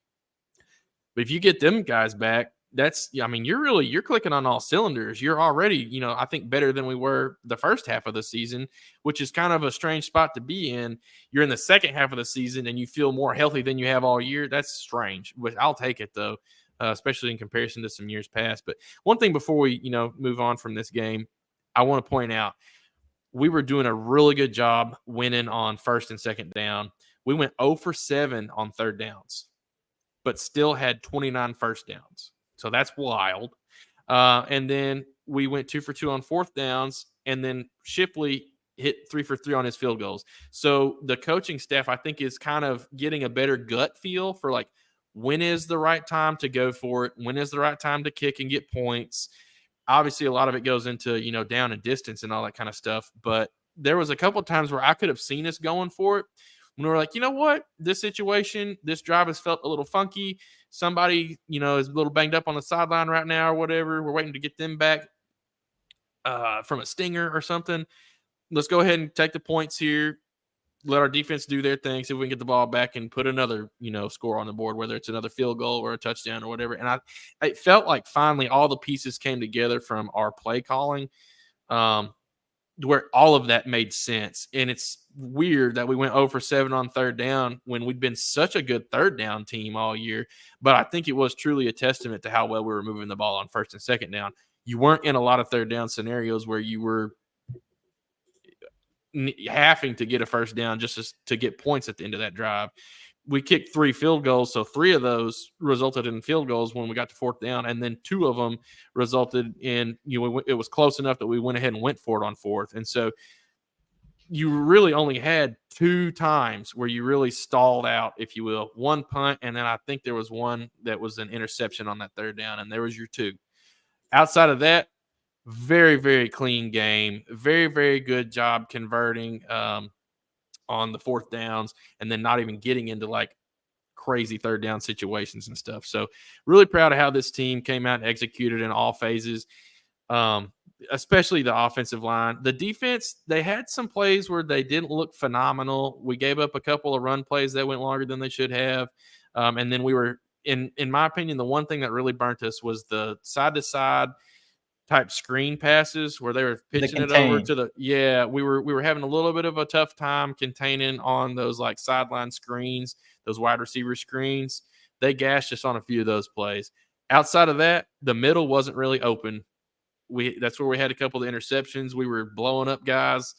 But if you get them guys back, you're clicking on all cylinders. You're already, I think better than we were the first half of the season, which is kind of a strange spot to be in. You're in the second half of the season and you feel more healthy than you have all year. That's strange, but I'll take it though, especially in comparison to some years past. But one thing before we, move on from this game, I want to point out we were doing a really good job winning on first and second down. We went 0 for 7 on third downs, but still had 29 first downs. So that's wild. And then we went 2 for 2 on fourth downs, and then Shipley hit 3 for 3 on his field goals. So the coaching staff, I think, is kind of getting a better gut feel for like when is the right time to go for it, when is the right time to kick and get points. Obviously, a lot of it goes into, down and distance and all that kind of stuff. But there was a couple of times where I could have seen us going for it when we were like, you know what, this situation, this drive has felt a little funky. Somebody, is a little banged up on the sideline right now or whatever. We're waiting to get them back from a stinger or something. Let's go ahead and take the points here. Let our defense do their thing, see if we can get the ball back and put another, score on the board, whether it's another field goal or a touchdown or whatever. And it felt like finally all the pieces came together from our play calling, where all of that made sense. And it's weird that we went 0 for 7 on third down when we'd been such a good third down team all year. But I think it was truly a testament to how well we were moving the ball on first and second down. You weren't in a lot of third down scenarios where you were having to get a first down just to get points at the end of that drive. We kicked 3 field goals, so 3 of those resulted in field goals when we got to fourth down, and then 2 of them resulted in, it was close enough that we went ahead and went for it on fourth. And so you really only had 2 times where you really stalled out, if you will. 1 punt, and then I think there was 1 that was an interception on that third down, and there was your 2. Outside of that, very, very clean game. Very, very good job converting on the fourth downs and then not even getting into like crazy third down situations and stuff. So really proud of how this team came out and executed in all phases, especially the offensive line. The defense, they had some plays where they didn't look phenomenal. We gave up a couple of run plays that went longer than they should have. And then we were, in my opinion, the one thing that really burnt us was the side-to-side type screen passes where they were pitching it over to we were having a little bit of a tough time containing on those like sideline screens, those wide receiver screens. They gashed us on a few of those plays. Outside of that, the middle wasn't really open. That's where we had a couple of interceptions. We were blowing up guys.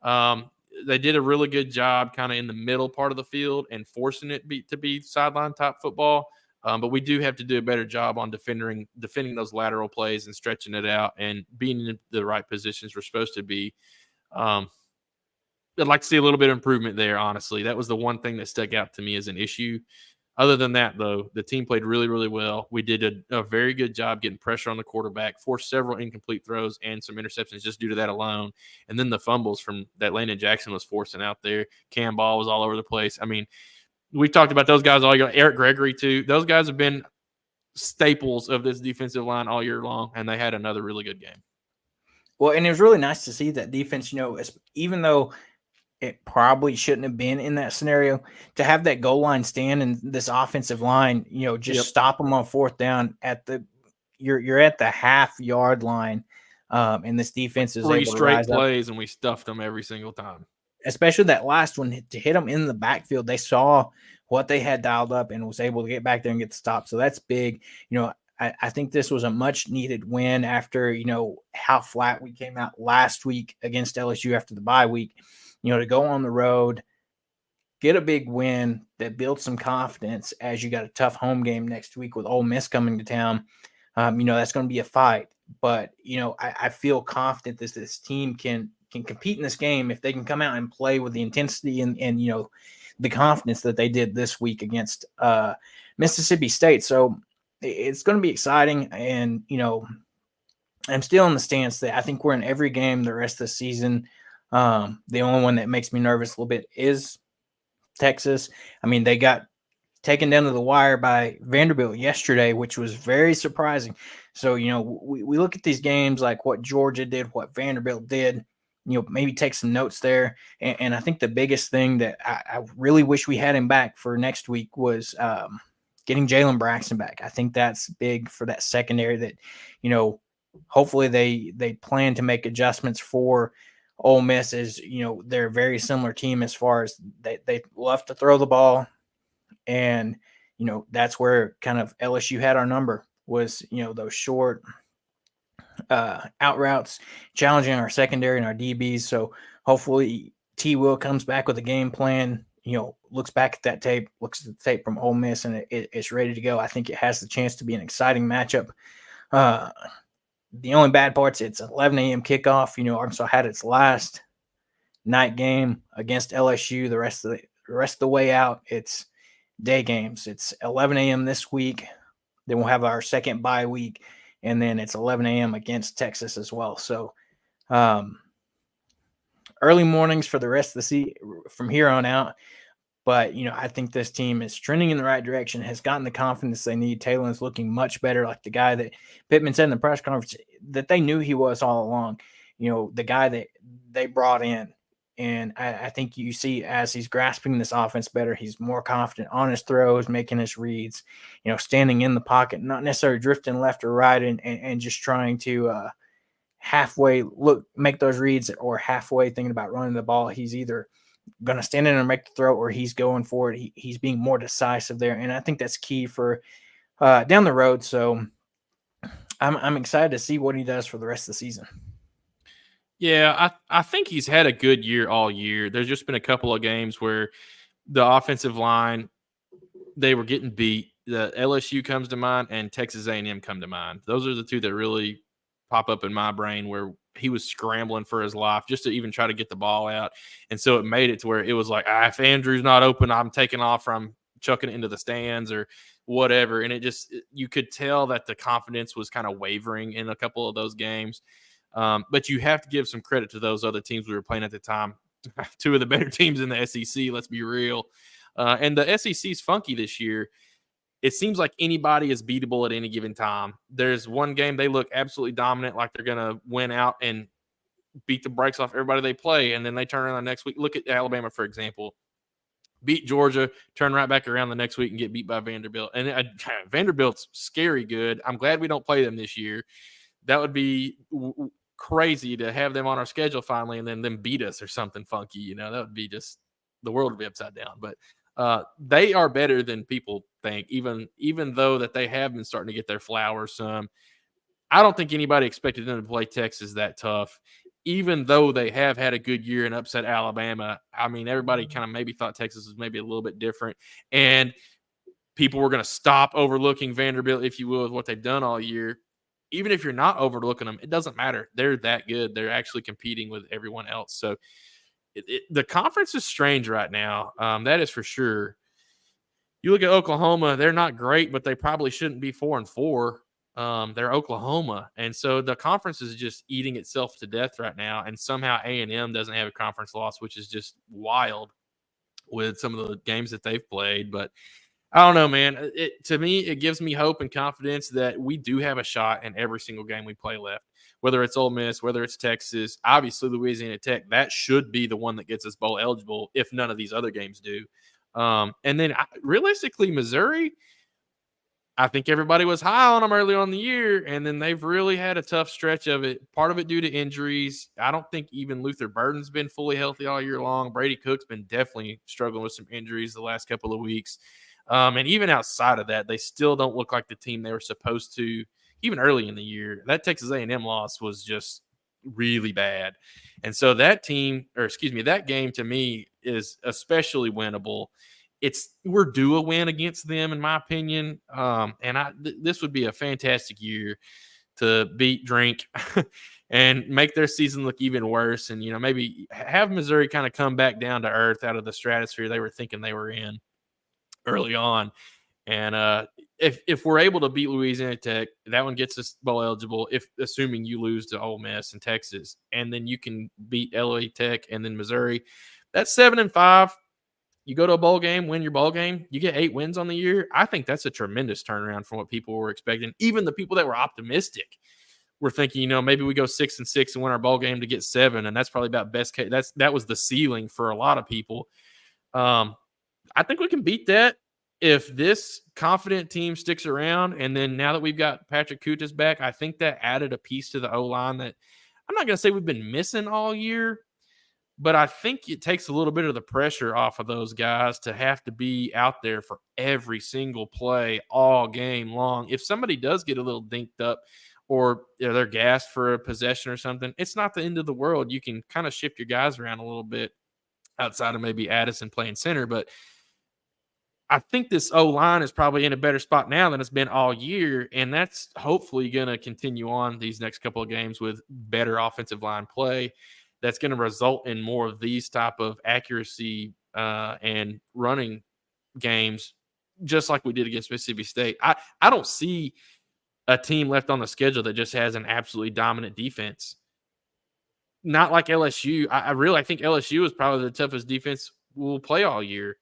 They did a really good job kind of in the middle part of the field and forcing it to be sideline type football. But we do have to do a better job on defending those lateral plays and stretching it out and being in the right positions we're supposed to be. I'd like to see a little bit of improvement there, honestly. That was the one thing that stuck out to me as an issue. Other than that, though, the team played really, really well. We did a very good job getting pressure on the quarterback, forced several incomplete throws and some interceptions just due to that alone. And then the fumbles from that Landon Jackson was forcing out there. Cam Ball was all over the place. I mean, we've talked about those guys all year. Eric Gregory, too. Those guys have been staples of this defensive line all year long, and they had another really good game. Well, and it was really nice to see that defense, even though it probably shouldn't have been in that scenario, to have that goal line stand and this offensive line, just stop them on fourth down you're at the half-yard line, and this defense is 3 able to straight rise plays, up. and we stuffed them every single time. Especially that last one, to hit them in the backfield. They saw what they had dialed up and was able to get back there and get the stop. So that's big. I think this was a much needed win after, how flat we came out last week against LSU after the bye week. To go on the road, get a big win that builds some confidence as you got a tough home game next week with Ole Miss coming to town. That's going to be a fight. But, I feel confident that this team can compete in this game if they can come out and play with the intensity and the confidence that they did this week against Mississippi State. So it's going to be exciting. And, I'm still in the stance that I think we're in every game the rest of the season. The only one that makes me nervous a little bit is Texas. I mean, they got taken down to the wire by Vanderbilt yesterday, which was very surprising. So, we look at these games like what Georgia did, what Vanderbilt did, maybe take some notes there. And I think the biggest thing that I really wish we had him back for next week was getting Jalen Braxton back. I think that's big for that secondary that, hopefully they plan to make adjustments for Ole Miss. Is, they're a very similar team as far as they love to throw the ball. And, that's where kind of LSU had our number was, those short out routes, challenging our secondary and our DBs. So hopefully T. Will comes back with a game plan, looks back at that tape, looks at the tape from Ole Miss, and it's ready to go. I think it has the chance to be an exciting matchup. The only bad part's it's 11 a.m. kickoff. Arkansas had its last night game against LSU. The rest of the way out, it's day games. It's 11 a.m. this week. Then we'll have our second bye week, and then it's 11 a.m. against Texas as well. So early mornings for the rest of the from here on out. But, I think this team is trending in the right direction, has gotten the confidence they need. Taylor's looking much better, like the guy that Pittman said in the press conference that they knew he was all along, the guy that they brought in. And I think you see as he's grasping this offense better, he's more confident on his throws, making his reads, standing in the pocket, not necessarily drifting left or right and just trying to halfway make those reads or halfway thinking about running the ball. He's either going to stand in and make the throw or he's going for it. He's being more decisive there. And I think that's key for down the road. So I'm excited to see what he does for the rest of the season. Yeah, I think he's had a good year all year. There's just been a couple of games where the offensive line, they were getting beat. The LSU comes to mind and Texas A&M come to mind. Those are the two that really pop up in my brain where he was scrambling for his life just to even try to get the ball out. And so it made it to where it was like, if Andrew's not open, I'm taking off from chucking it into the stands or whatever. And you could tell that the confidence was kind of wavering in a couple of those games. But you have to give some credit to those other teams we were playing at the time. Two of the better teams in the SEC, let's be real. And the SEC's funky this year. It seems like anybody is beatable at any given time. There's one game they look absolutely dominant, like they're going to win out and beat the brakes off everybody they play, and then they turn around the next week. Look at Alabama, for example. Beat Georgia, turn right back around the next week and get beat by Vanderbilt. And Vanderbilt's scary good. I'm glad we don't play them this year. That would be crazy to have them on our schedule finally and then them beat us or something funky. That would be just the world would be upside down. But they are better than people think, even though that they have been starting to get their flowers some. I don't think anybody expected them to play Texas that tough, even though they have had a good year and upset Alabama. I mean, everybody kind of maybe thought Texas was maybe a little bit different. And people were going to stop overlooking Vanderbilt, if you will, with what they've done all year. Even if you're not overlooking them, it doesn't matter. They're that good. They're actually competing with everyone else. So the conference is strange right now. That is for sure. You look at Oklahoma, they're not great, but they probably shouldn't be 4-4. They're Oklahoma. And so the conference is just eating itself to death right now. And somehow A&M doesn't have a conference loss, which is just wild with some of the games that they've played. But I don't know, man. To me, it gives me hope and confidence that we do have a shot in every single game we play left, whether it's Ole Miss, whether it's Texas, obviously Louisiana Tech. That should be the one that gets us bowl eligible if none of these other games do. And then realistically, Missouri, I think everybody was high on them early on in the year, and then they've really had a tough stretch of it. Part of it due to injuries. I don't think even Luther Burden's been fully healthy all year long. Brady Cook's been definitely struggling with some injuries the last couple of weeks. And even outside of that, they still don't look like the team they were supposed to, even early in the year. That Texas A&M loss was just really bad. And so that game to me is especially winnable we're due a win against them, in my opinion. And this would be a fantastic year to beat Drink and make their season look even worse. And, maybe have Missouri kind of come back down to earth out of the stratosphere they were thinking they were in early on. And if we're able to beat Louisiana Tech, that one gets us bowl eligible. If assuming you lose to Ole Miss and Texas, and then you can beat LA Tech and then Missouri, that's 7-5. You go to a bowl game, win your bowl game, you get 8 wins on the year. I think that's a tremendous turnaround from what people were expecting. Even the people that were optimistic were thinking, maybe we go 6-6 and win our bowl game to get 7, and that's probably about best case. That was the ceiling for a lot of people. I think we can beat that if this confident team sticks around. And then now that we've got Patrick Kutas back, I think that added a piece to the O-line that I'm not going to say we've been missing all year, but I think it takes a little bit of the pressure off of those guys to have to be out there for every single play all game long. If somebody does get a little dinked up or they're gassed for a possession or something, it's not the end of the world. You can kind of shift your guys around a little bit outside of maybe Addison playing center. But I think this O-line is probably in a better spot now than it's been all year, and that's hopefully going to continue on these next couple of games with better offensive line play. That's going to result in more of these type of accuracy and running games, just like we did against Mississippi State. I don't see a team left on the schedule that just has an absolutely dominant defense. Not like LSU. I think LSU is probably the toughest defense we'll play all year.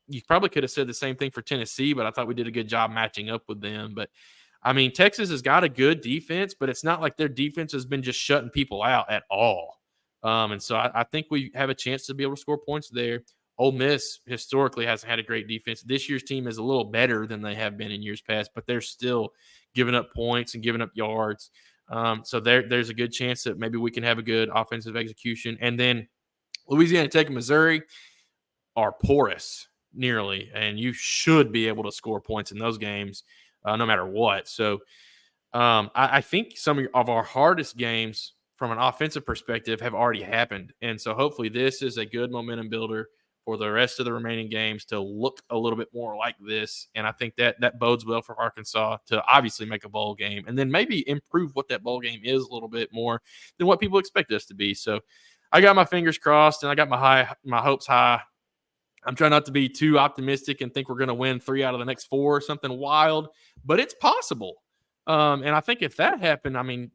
You probably could have said the same thing for Tennessee, but I thought we did a good job matching up with them. But I mean, Texas has got a good defense, but it's not like their defense has been just shutting people out at all. And so I think we have a chance to be able to score points there. Ole Miss historically hasn't had a great defense. This year's team is a little better than they have been in years past, but they're still giving up points and giving up yards. So there's a good chance that maybe we can have a good offensive execution. And then Louisiana Tech and Missouri are porous nearly, and you should be able to score points in those games no matter what. So I think some of our hardest games from an offensive perspective have already happened. And so hopefully this is a good momentum builder for the rest of the remaining games to look a little bit more like this. And I think that bodes well for Arkansas to obviously make a bowl game and then maybe improve what that bowl game is a little bit more than what people expect us to be. So I got my fingers crossed and I got my hopes high. I'm trying not to be too optimistic and think we're going to win 3 out of the next 4 or something wild, but it's possible. And I think if that happened, I mean,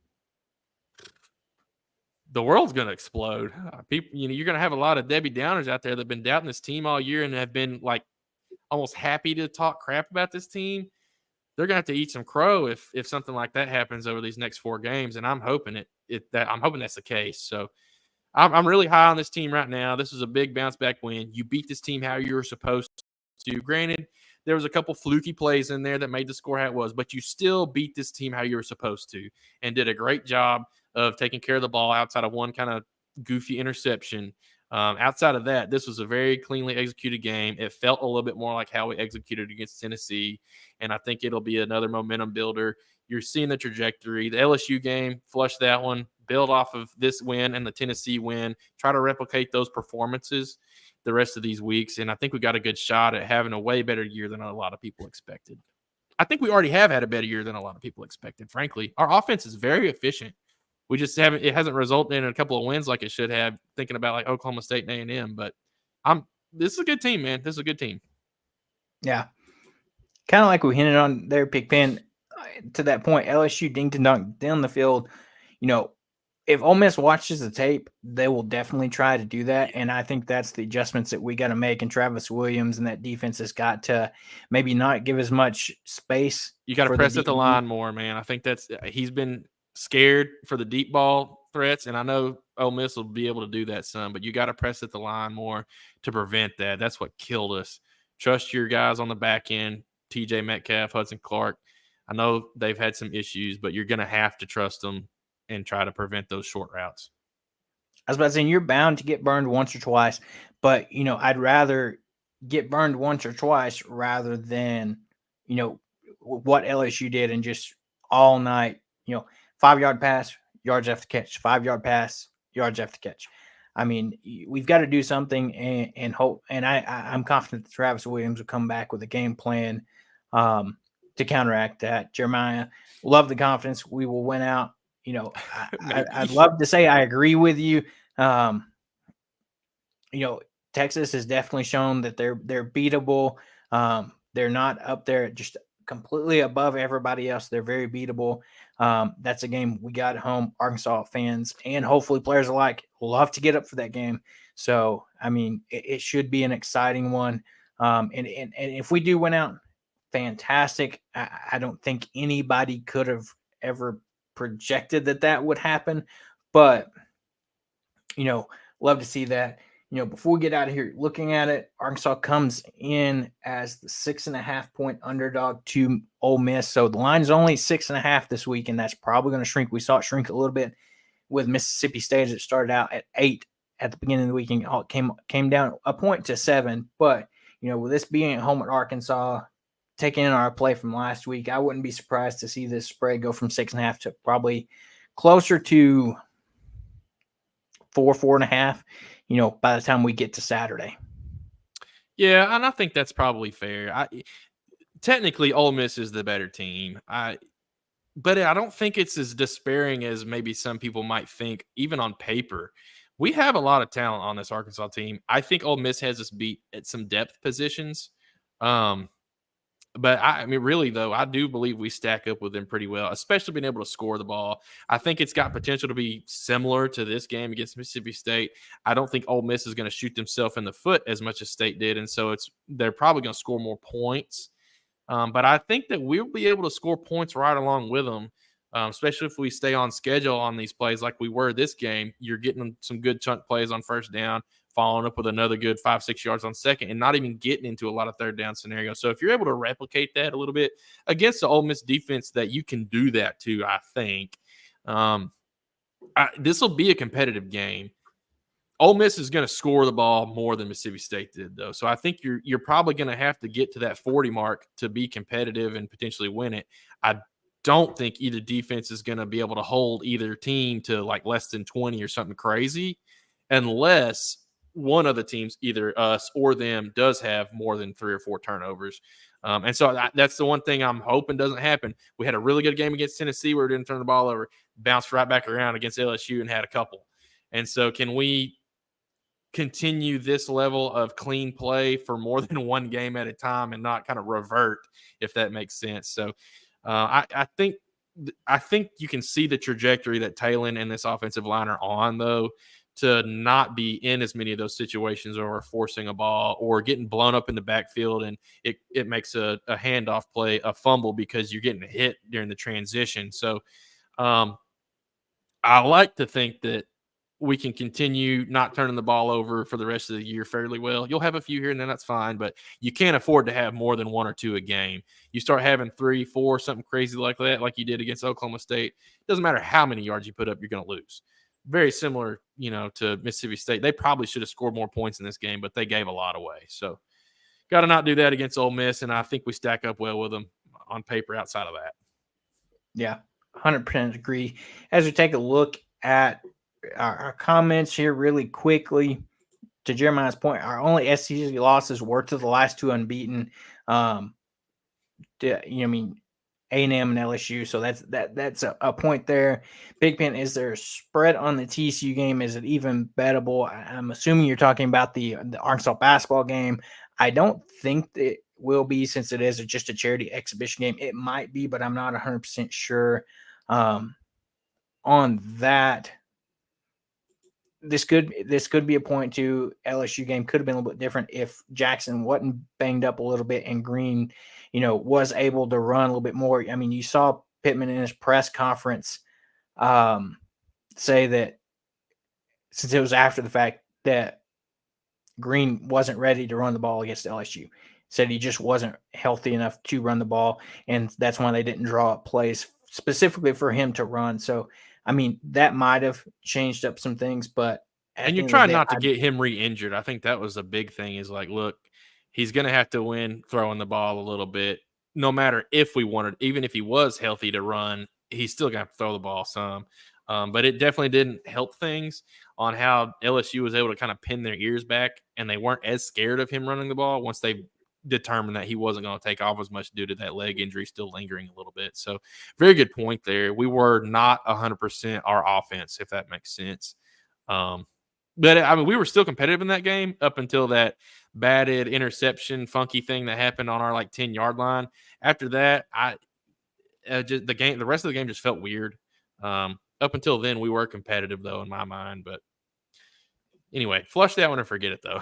the world's going to explode. People, you're going to have a lot of Debbie Downers out there that have been doubting this team all year and have been like almost happy to talk crap about this team. They're going to have to eat some crow if something like that happens over these next 4 games. And I'm hoping I'm hoping that's the case. So I'm really high on this team right now. This is a big bounce back win. You beat this team how you were supposed to. Granted, there was a couple fluky plays in there that made the score how it was, but you still beat this team how you were supposed to and did a great job of taking care of the ball outside of one kind of goofy interception. Outside of that, this was a very cleanly executed game. It felt a little bit more like how we executed against Tennessee, and I think it'll be another momentum builder. You're seeing the trajectory. The LSU game, flush that one, build off of this win and the Tennessee win, try to replicate those performances the rest of these weeks, and I think we got a good shot at having a way better year than a lot of people expected. I think we already have had a better year than a lot of people expected, frankly. Our offense is very efficient. We just it hasn't resulted in a couple of wins like it should have, thinking about like Oklahoma State and A&M, but this is a good team, man. This is a good team. Yeah. Kind of like we hinted on there, Pigpen, to that point, LSU ding to dunk down the field. If Ole Miss watches the tape, they will definitely try to do that. And I think that's the adjustments that we got to make. And Travis Williams and that defense has got to maybe not give as much space. You got to press at the line more, man. I think he's been scared for the deep ball threats. And I know Ole Miss will be able to do that some, but you got to press at the line more to prevent that. That's what killed us. Trust your guys on the back end, TJ Metcalf, Hudson Clark. I know they've had some issues, but you're going to have to trust them and try to prevent those short routes. I was about to say, you're bound to get burned once or twice, but, I'd rather get burned once or twice rather than, what LSU did and just all night, 5-yard pass, yards after catch, 5-yard pass, yards after catch. I mean, we've got to do something and hope. And I'm confident that Travis Williams will come back with a game plan to counteract that. Jeremiah, love the confidence. We will win out. I'd love to say I agree with you. Texas has definitely shown that they're beatable. They're not up there just completely above everybody else. They're very beatable. That's a game we got at home. Arkansas fans and hopefully players alike love to get up for that game. So, I mean, it should be an exciting one. And if we do win out, fantastic. I don't think anybody could have ever projected that would happen, but love to see that. Before we get out of here, looking at it, Arkansas comes in as the 6.5-point underdog to Ole Miss. So the line is only 6.5 this week, and that's probably going to shrink. We saw it shrink a little bit with Mississippi State. It started out at 8 at the beginning of the week and came down a point to 7. But, with this being at home at Arkansas, taking in our play from last week, I wouldn't be surprised to see this spread go from 6.5 to probably closer to 4.5, by the time we get to Saturday. Yeah, and I think that's probably fair. Technically, Ole Miss is the better team. But I don't think it's as despairing as maybe some people might think, even on paper. We have a lot of talent on this Arkansas team. I think Ole Miss has us beat at some depth positions. But I mean, really, though, I do believe we stack up with them pretty well, especially being able to score the ball. I think it's got potential to be similar to this game against Mississippi State. I don't think Ole Miss is going to shoot themselves in the foot as much as State did. And so they're probably going to score more points. But I think that we'll be able to score points right along with them, especially if we stay on schedule on these plays like we were this game. You're getting some good chunk plays on first down, following up with another good 5-6 yards on second, and not even getting into a lot of third down scenarios. So if you're able to replicate that a little bit against the Ole Miss defense, that you can do that too, I think. This will be a competitive game. Ole Miss is going to score the ball more than Mississippi State did, though. So I think you're probably going to have to get to that 40 mark to be competitive and potentially win it. I don't think either defense is going to be able to hold either team to like less than 20 or something crazy, unless one of the teams, either us or them, does have more than 3 or 4 turnovers. And so that's the one thing I'm hoping doesn't happen. We had a really good game against Tennessee where we didn't turn the ball over, bounced right back around against LSU and had a couple. And so can we continue this level of clean play for more than one game at a time and not kind of revert, if that makes sense? So I think you can see the trajectory that Talon and this offensive line are on, though, to not be in as many of those situations or forcing a ball or getting blown up in the backfield, and it makes a handoff play a fumble because you're getting hit during the transition. So I like to think that we can continue not turning the ball over for the rest of the year fairly well. You'll have a few here and then, that's fine, but you can't afford to have more than 1 or 2 a game. You start having 3, 4, something crazy like that, like you did against Oklahoma State, it doesn't matter how many yards you put up, you're going to lose. Very similar, to Mississippi State. They probably should have scored more points in this game, but they gave a lot away. So got to not do that against Ole Miss, and I think we stack up well with them on paper outside of that. Yeah, 100% agree. As we take a look at our comments here really quickly, to Jeremiah's point, our only SEC losses were to the last 2 unbeaten. A&M and LSU, so that's a point there. Big Pen, is there a spread on the TCU game? Is it even bettable? I'm assuming you're talking about the Arkansas basketball game. I don't think it will be, since it is just a charity exhibition game. It might be, but I'm not 100% sure on that. This could be a point to LSU game. Could have been a little bit different if Jackson wasn't banged up a little bit and Green, was able to run a little bit more. I mean, you saw Pittman in his press conference say that, since it was after the fact, that Green wasn't ready to run the ball against LSU. Said he just wasn't healthy enough to run the ball, and that's why they didn't draw up plays specifically for him to run. So, I mean, that might have changed up some things, but and you're trying not to get him re-injured. I think that was a big thing, is like, look, he's going to have to win throwing the ball a little bit, no matter if we wanted, even if he was healthy to run, he's still going to have to throw the ball some. But it definitely didn't help things on how LSU was able to kind of pin their ears back, and they weren't as scared of him running the ball once they determined that he wasn't going to take off as much due to that leg injury still lingering a little bit. So very good point there. We were not 100% our offense, if that makes sense. But I mean, we were still competitive in that game up until that batted interception funky thing that happened on our 10-yard line. After that, the rest of the game just felt weird. Up until then, we were competitive though in my mind. But anyway, flush that one and forget it though.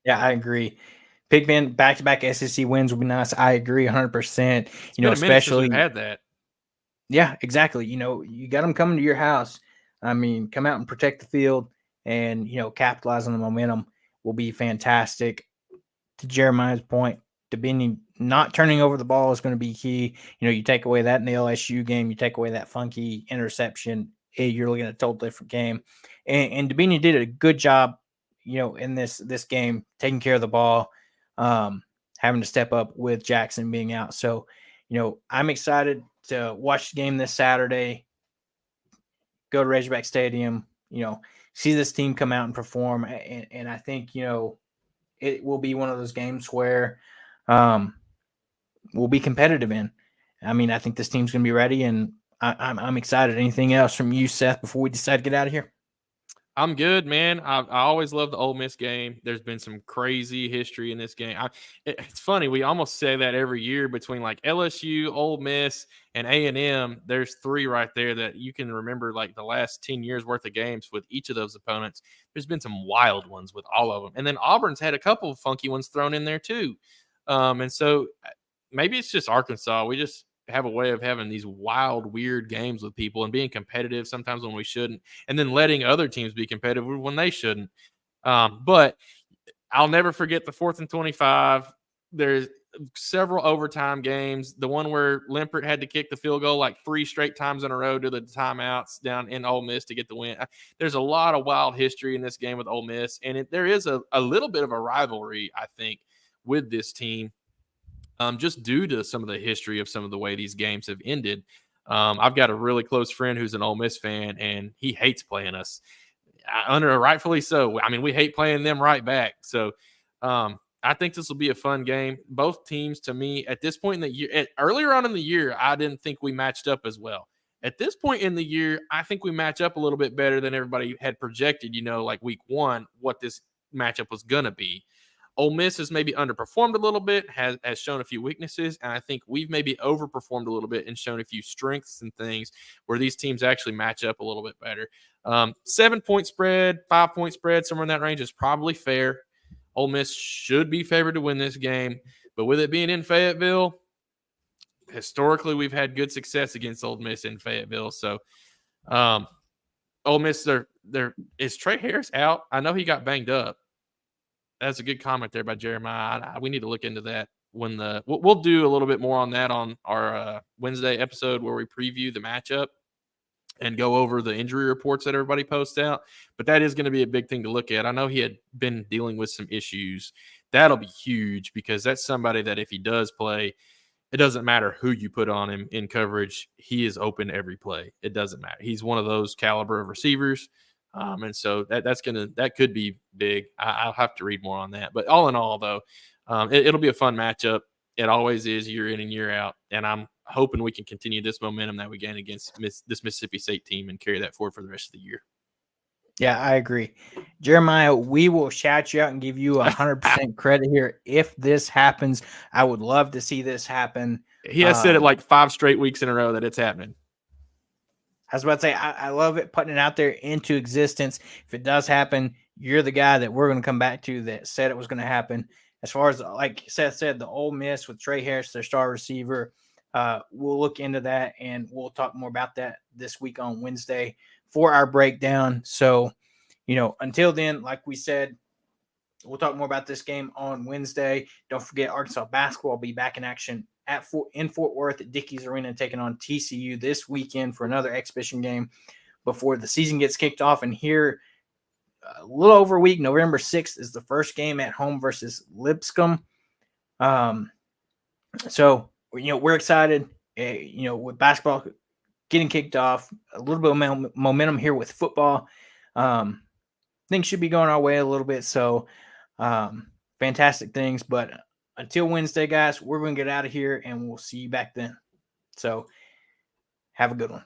Yeah, I agree. Pigman back-to-back SEC wins would be nice. I agree 100%. It's been a minute since we've had that. Yeah, exactly. You got them coming to your house. I mean, come out and protect the field and, capitalize on the momentum will be fantastic. To Jeremiah's point, Dabini not turning over the ball is going to be key. You take away that in the LSU game, you take away that funky interception, you're looking at a total different game. And Dabini did a good job, in this game, taking care of the ball, having to step up with Jackson being out. So, I'm excited to watch the game this Saturday, go to Razorback Stadium, see this team come out and perform. And I think, it will be one of those games where we'll be competitive in. I mean, I think this team's going to be ready, and I'm excited. Anything else from you, Seth, before we decide to get out of here? I'm good, man. I always love the Ole Miss game. There's been some crazy history in this game. It's funny. We almost say that every year between LSU, Ole Miss, and A&M. There's three right there that you can remember the last 10 years worth of games with each of those opponents. There's been some wild ones with all of them. And then Auburn's had a couple of funky ones thrown in there too. And so maybe it's just Arkansas. We just have a way of having these wild, weird games with people and being competitive sometimes when we shouldn't, and then letting other teams be competitive when they shouldn't. But I'll never forget the 4th and 25. There's several overtime games. The one where Limpert had to kick the field goal 3 straight times in a row to the timeouts down in Ole Miss to get the win. There's a lot of wild history in this game with Ole Miss, and there is a little bit of a rivalry, I think, with this team. Just due to some of the history of some of the way these games have ended. I've got a really close friend who's an Ole Miss fan, and he hates playing us. Rightfully so. I mean, we hate playing them right back. So I think this will be a fun game. Both teams, to me, at this point in the year, earlier on in the year, I didn't think we matched up as well. At this point in the year, I think we match up a little bit better than everybody had projected, week one, what this matchup was going to be. Ole Miss has maybe underperformed a little bit, has shown a few weaknesses, and I think we've maybe overperformed a little bit and shown a few strengths and things where these teams actually match up a little bit better. 7-point spread, 5-point spread, somewhere in that range is probably fair. Ole Miss should be favored to win this game, but with it being in Fayetteville, historically we've had good success against Ole Miss in Fayetteville. So Ole Miss, is Trey Harris out? I know he got banged up. That's a good comment there by Jeremiah. We need to look into that when we'll do a little bit more on that on our Wednesday episode where we preview the matchup and go over the injury reports that everybody posts out. But that is going to be a big thing to look at. I know he had been dealing with some issues. That'll be huge because that's somebody that if he does play, it doesn't matter who you put on him in coverage. He is open every play. It doesn't matter. He's one of those caliber of receivers. And so that could be big. I'll have to read more on that. But all in all, though, it'll be a fun matchup. It always is year in and year out. And I'm hoping we can continue this momentum that we gain against this Mississippi State team and carry that forward for the rest of the year. Yeah, I agree. Jeremiah, we will shout you out and give you 100% credit here. If this happens, I would love to see this happen. He has said it 5 straight weeks in a row that it's happening. I was about to say, I love it, putting it out there into existence. If it does happen, you're the guy that we're going to come back to that said it was going to happen. As far as, like Seth said, the Ole Miss with Trey Harris, their star receiver, we'll look into that, and we'll talk more about that this week on Wednesday for our breakdown. So, until then, like we said, we'll talk more about this game on Wednesday. Don't forget, Arkansas basketball will be back in action in Fort Worth at Dickies Arena, taking on TCU this weekend for another exhibition game before the season gets kicked off. And here, a little over a week, November 6th is the first game at home versus Lipscomb. So, we're excited. With basketball getting kicked off. A little bit of momentum here with football. Things should be going our way a little bit. So fantastic things. But until Wednesday, guys, we're going to get out of here, and we'll see you back then. So have a good one.